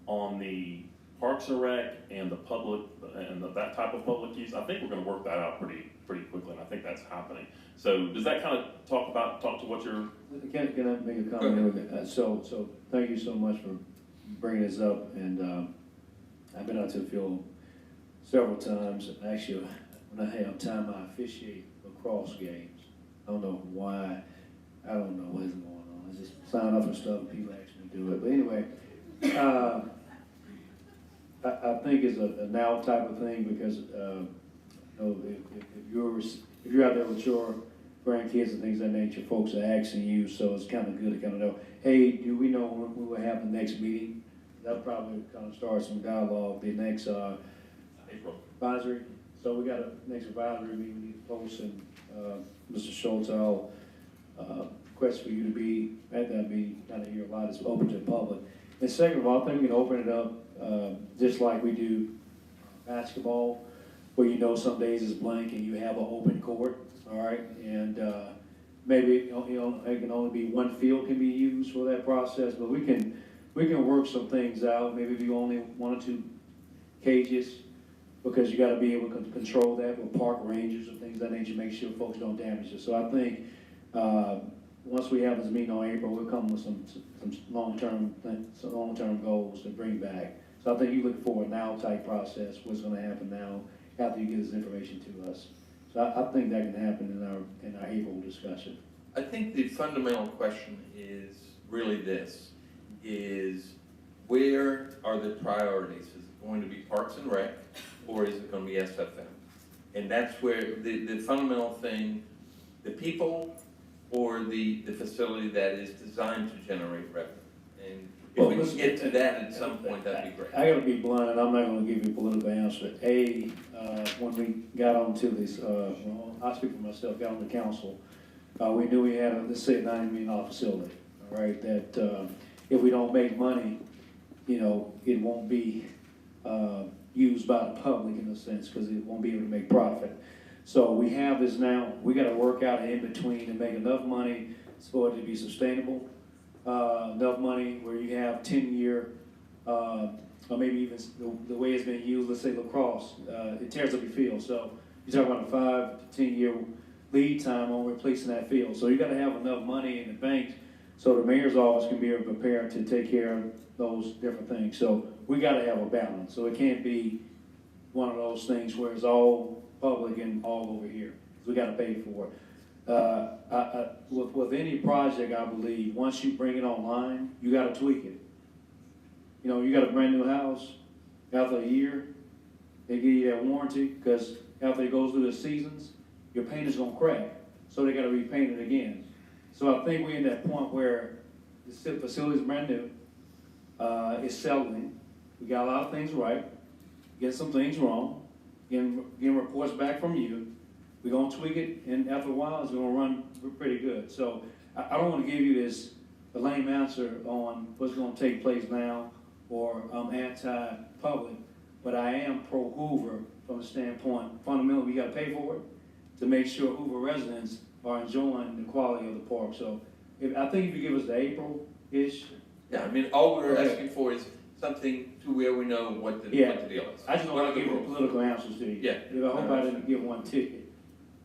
on the Parks and Rec and the public and that type of public use, I think we're going to work that out pretty quickly, and I think that's happening. So does that kind of talk to what you're? Can I make a comment? So thank you so much for bringing this up, and I've been out to the field several times. Actually, when I have time, I officiate lacrosse games. I don't know why. I don't know what is going on. I just sign up for stuff and people actually do it. But anyway, I think it's a now type of thing, because if you're out there with your grandkids and things of that nature, folks are asking you, so it's kind of good to kind of know, hey, do we know when we will have the next meeting? That'll probably kind of start some dialogue. The next April advisory. So we got a next advisory meeting we need to post, and Mr. Schultz, I'll request for you to be at that meeting. Kind of hear a lot. It's open to the public. And second of all, I think we can open it up just like we do basketball, where some days is blank and you have an open court, all right? And maybe it can only be one field can be used for that process, but we can work some things out. Maybe if you only 1 or 2 cages, because you got to be able to control that with park rangers and things of that nature, make sure folks don't damage it. So I think once we have this meeting on April, we'll come with some long-term goals to bring back. So I think you look for a now type process, what's going to happen now after you get this information to us. So So I think that can happen in our April discussion. I think the fundamental question is really this, is where are the priorities? Is it going to be Parks and Rec, or is it going to be SFM? And that's where the fundamental thing, the people or the facility that is designed to generate revenue. And if we can get to that at some point, that'd be great. I gotta be blunt, and I'm not gonna give you a political answer. When we got onto this, well, I speak for myself, got on the council, we knew we had, let's say, a $90 million facility, all right, that if we don't make money, you know, it won't be used by the public in a sense, because it won't be able to make profit. So we have this now, we gotta work out an in-between and make enough money for it to be sustainable, enough money where you have 10-year, or maybe even the way it's been used, let's say lacrosse, it tears up your field. So you're talking about a 5 to 10-year lead time on replacing that field. So you gotta have enough money in the bank so the mayor's office can be prepared to take care of those different things. So we gotta have a balance. So it can't be one of those things where it's all public and all over here. We gotta pay for it. With any project, I believe, once you bring it online, you gotta tweak it. You know, you got a brand new house, after a year, they give you that warranty, because after it goes through the seasons, your paint is gonna crack, so they gotta repaint it again. So I think we're in that point where the facility's brand new, it's settling, we got a lot of things right, get some things wrong, getting reports back from you, we're gonna tweak it, and after a while, it's gonna run pretty good. So I don't wanna give you this a lame answer on what's gonna take place now, or I'm anti-public, but I am pro-Hoover from the standpoint, fundamentally, we gotta pay for it to make sure Hoover residents are enjoying the quality of the park. So I think if you give us the April-ish. Yeah, I mean, all we're asking for is something to where we know what the deal is. I just don't want to give you political answers to you. Yeah. I hope I didn't give one ticket.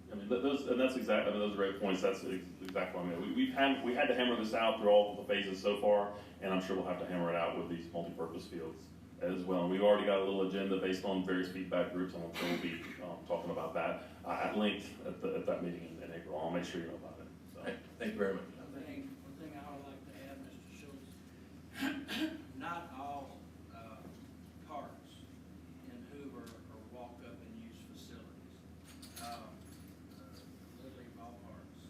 I mean, those are great points. That's exactly what I mean. We had to hammer this out through all of the phases so far, and I'm sure we'll have to hammer it out with these multi-purpose fields as well. And we've already got a little agenda based on various feedback groups, and I'm sure we'll be talking about that at length at that meeting in April. I'll make sure you know about it. So. Right. Thank you very much. One thing I would like to add, Mr. Schultz, not all parks in Hoover are walk-up and use facilities. Literally ballparks.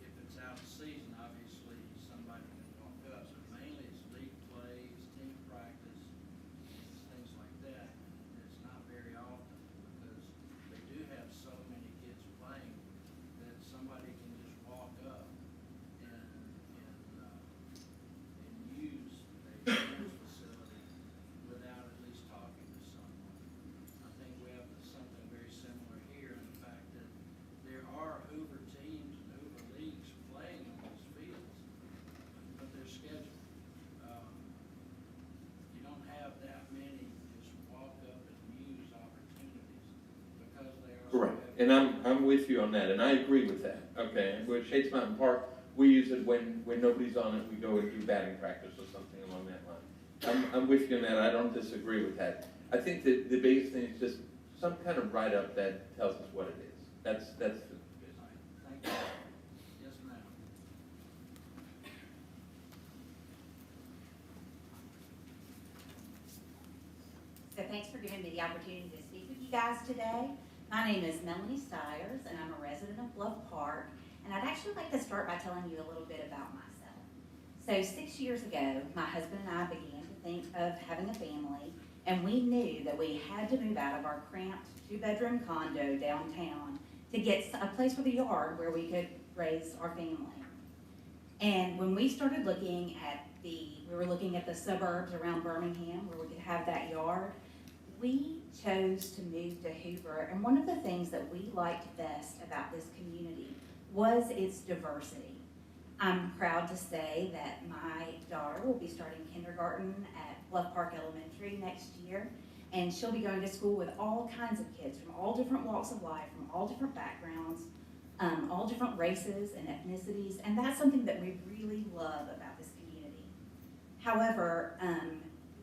If it's out of season, obviously somebody can walk up, but mainly it's league plays, team practice, things like that. It's not very often because they do have so many kids playing that somebody can just walk up and use a sports facility without at least talking to someone. I think we have something very similar here in the fact that there are Hoover teams and Hoover leagues playing on those fields, but they're scheduled. You don't have that many just walk up and use opportunities because they are. Correct. And I'm with you on that, and I agree with that. Okay, with Shades Mountain Park, we use it when nobody's on it, we go and do batting practice or something along that line. I'm with you on that, I don't disagree with that. I think that the biggest thing is just some kind of write-up that tells us what it is. That's the Thank you. Yes, ma'am. So thanks for giving me the opportunity to speak with you guys today. My name is Melanie Stiers, and I'm a resident of Bluff Park. And I'd actually like to start by telling you a little bit about myself. So 6 years ago, my husband and I began to think of having a family, and we knew that we had to move out of our cramped 2-bedroom condo downtown to get a place with a yard where we could raise our family. And when we started looking at we were looking at the suburbs around Birmingham where we could have that yard, we chose to move to Hoover. And one of the things that we liked best about this community was its diversity. I'm proud to say that my daughter will be starting kindergarten at Bluff Park Elementary next year, and she'll be going to school with all kinds of kids from all different walks of life, from all different backgrounds, all different races and ethnicities, and that's something that we really love about this community. However,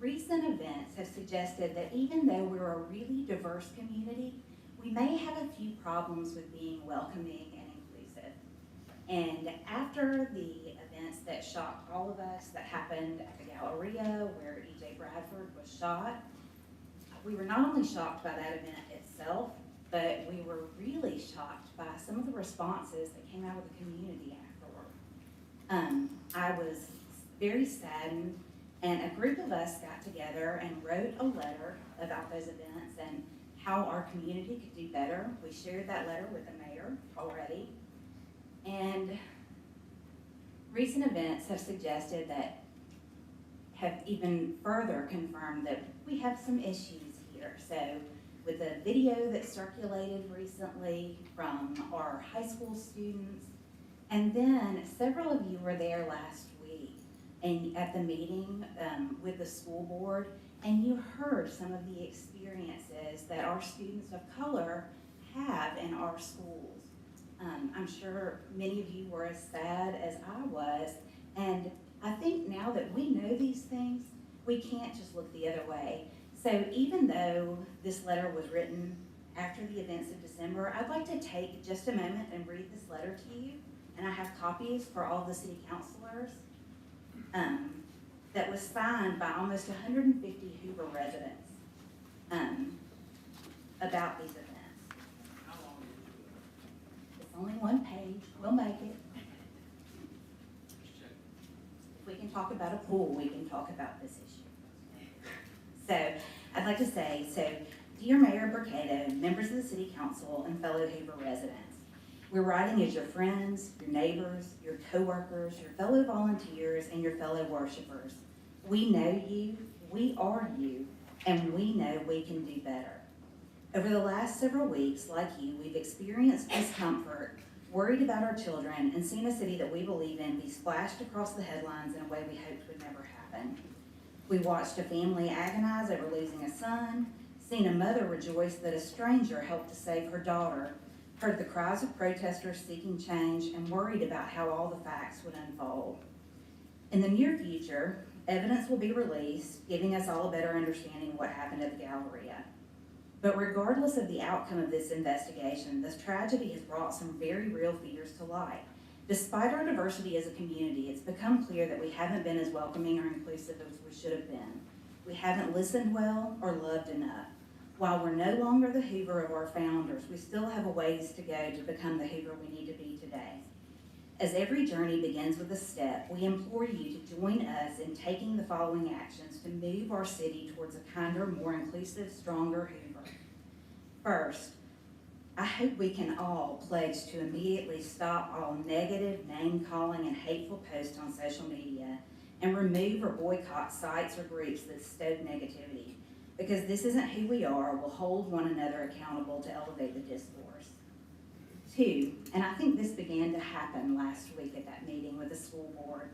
recent events have suggested that even though we're a really diverse community, we may have a few problems with being welcoming and inclusive. And after the events that shocked all of us that happened at the Galleria where E.J. Bradford was shot, we were not only shocked by that event itself, but we were really shocked by some of the responses that came out of the community afterward. I was very saddened, and a group of us got together and wrote a letter about those events and how our community could do better. We shared that letter with the mayor already. And recent events have suggested that, have even further confirmed that we have some issues here. So with the video that circulated recently from our high school students, and then several of you were there last week and at the meeting with the school board, and you heard some of the experiences that our students of color have in our schools. I'm sure many of you were as sad as I was, and I think now that we know these things, we can't just look the other way. So even though this letter was written after the events of December, I'd like to take just a moment and read this letter to you, and I have copies for all the city councilors, that was signed by almost 150 Hoover residents about these events. How long did you do it? It's only one page, we'll make it. Just check. If we can talk about a pool, we can talk about this issue. So, I'd like to say, dear Mayor Burkado, members of the City Council, and fellow Hoover residents, we're writing as your friends, your neighbors, your coworkers, your fellow volunteers, and your fellow worshipers. We know you, we are you, and we know we can do better. Over the last several weeks, like you, we've experienced discomfort, worried about our children, and seen a city that we believe in be splashed across the headlines in a way we hoped would never happen. We watched a family agonize over losing a son, seen a mother rejoice that a stranger helped to save her daughter, heard the cries of protesters seeking change, and worried about how all the facts would unfold. In the near future, evidence will be released, giving us all a better understanding of what happened at the Galleria. But regardless of the outcome of this investigation, this tragedy has brought some very real fears to light. Despite our diversity as a community, it's become clear that we haven't been as welcoming or inclusive as we should have been. We haven't listened well or loved enough. While we're no longer the Hoover of our founders, we still have a ways to go to become the Hoover we need to be today. As every journey begins with a step, we implore you to join us in taking the following actions to move our city towards a kinder, more inclusive, stronger Hoover. First, I hope we can all pledge to immediately stop all negative, name-calling, and hateful posts on social media and remove or boycott sites or groups that stoke negativity. Because this isn't who we are, we'll hold one another accountable to elevate the discourse. Two, and I think this began to happen last week at that meeting with the school board,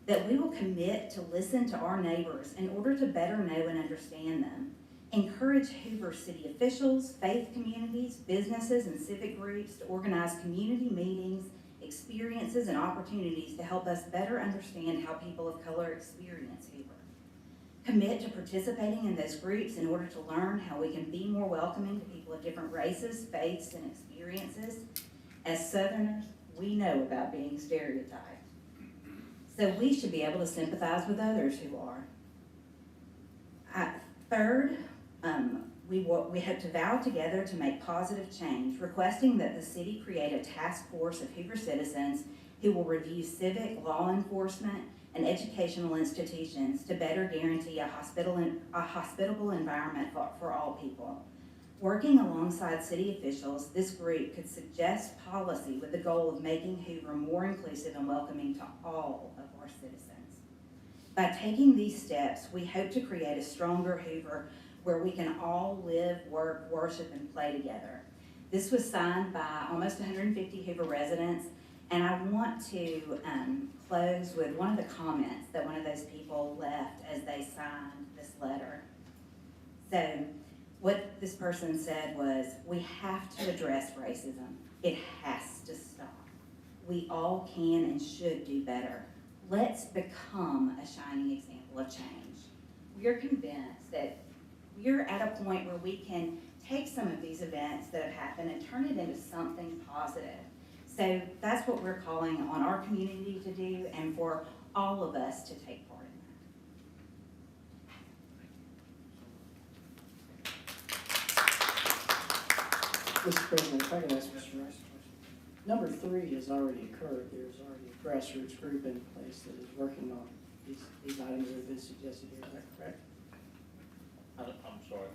that we will commit to listen to our neighbors in order to better know and understand them. Encourage Hoover city officials, faith communities, businesses, and civic groups to organize community meetings, experiences, and opportunities to help us better understand how people of color experience Hoover. Commit to participating in those groups in order to learn how we can be more welcoming to people of different races, faiths, and experiences. As Southerners, we know about being stereotyped. So we should be able to sympathize with others who are. Third, we hope to vow together to make positive change, requesting that the city create a task force of Hoover citizens who will review civic, law enforcement, and educational institutions to better guarantee a hospitable environment for all people. Working alongside city officials, this group could suggest policy with the goal of making Hoover more inclusive and welcoming to all of our citizens. By taking these steps, we hope to create a stronger Hoover where we can all live, work, worship, and play together. This was signed by almost 150 Hoover residents, and I want to close with one of the comments that one of those people left as they signed this letter. So what this person said was, we have to address racism. It has to stop. We all can and should do better. Let's become a shining example of change. we're convinced that we're at a point where we can take some of these events that have happened and turn it into something positive. So that's what we're calling on our community to do and for all of us to take part in that. Mr. President, if I could ask Mr. Rice a question. Number 3 has already occurred. There's already a grassroots group in place that is working on these items that have been suggested here. Is that correct? I'm sorry.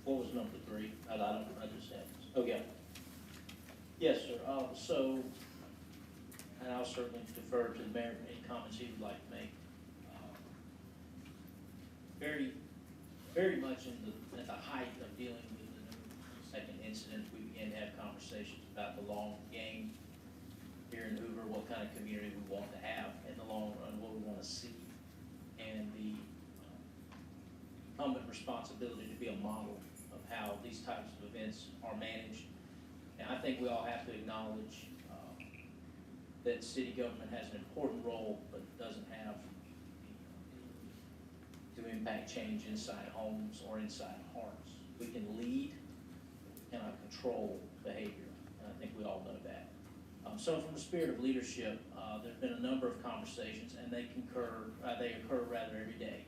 What was number 3? I just had, oh, yeah. Yes, sir. So, and I'll certainly defer to the mayor for any comments he would like to make. Very much at the height of dealing with the second incident, we began to have conversations about the long game here in Hoover, what kind of community we want to have in the long run, what we want to see, and the incumbent responsibility to be a model of how these types of events are managed. And I think we all have to acknowledge that city government has an important role, but doesn't have to impact change inside homes or inside hearts. We can lead, we cannot control behavior, and I think we all know that. So from the spirit of leadership, there's been a number of conversations, and they occur rather every day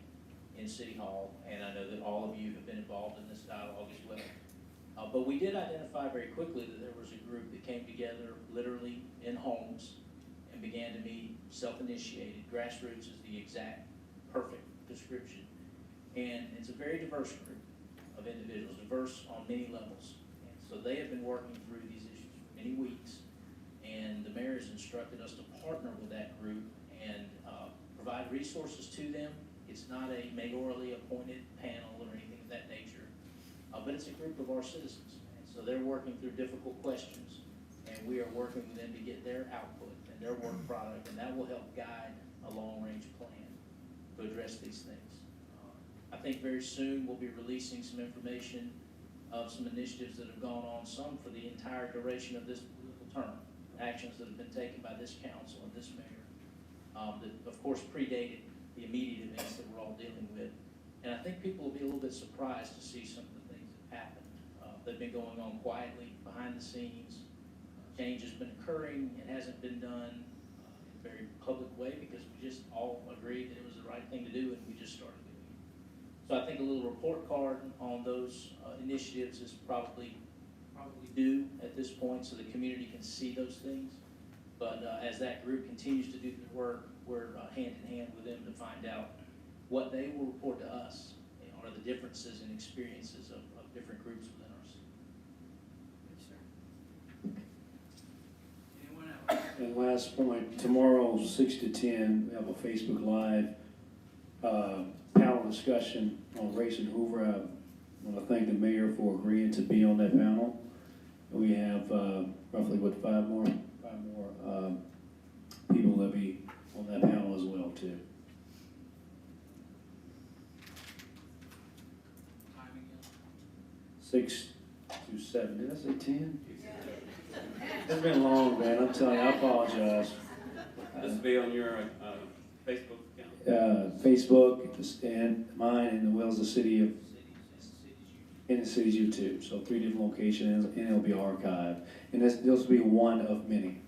in City Hall, and I know that all of you have been involved in this dialogue as well. But we did identify very quickly that there was a group that came together literally in homes and began to meet, self-initiated. Grassroots is the exact perfect description. And it's a very diverse group of individuals, diverse on many levels. And so they have been working through these issues for many weeks, and the mayor has instructed us to partner with that group and provide resources to them. It's not a mayorally appointed panel or anything of that nature, but it's a group of our citizens. And so they're working through difficult questions, and we are working with them to get their output and their work product, and that will help guide a long-range plan to address these things. I think very soon we'll be releasing some information of some initiatives that have gone on, some for the entire duration of this political term, actions that have been taken by this council and this mayor that, of course, predated the immediate events that we're all dealing with. And I think people will be a little bit surprised to see some of the things that happened. They've been going on quietly, behind the scenes. Change has been occurring. It hasn't been done in a very public way because we just all agreed that it was the right thing to do, and we just started doing it. So I think a little report card on those initiatives is probably due at this point so the community can see those things. But as that group continues to do their work, we're hand in hand with them to find out what they will report to us are the differences in experiences of different groups within our city. Anyone else? And last point, tomorrow, 6 to 10, we have a Facebook Live panel discussion on race in Hoover. I want to thank the mayor for agreeing to be on that panel. We have roughly, 5 more people that will be on that panel as well, too. Time again? 6 to 7, did I say 10? It's been long, man, I'm telling you, I apologize. This will be on your Facebook account? Facebook, and mine, and as well as the city of, and the city's YouTube. So 3 different locations, and it'll be archived. And this will be one of many.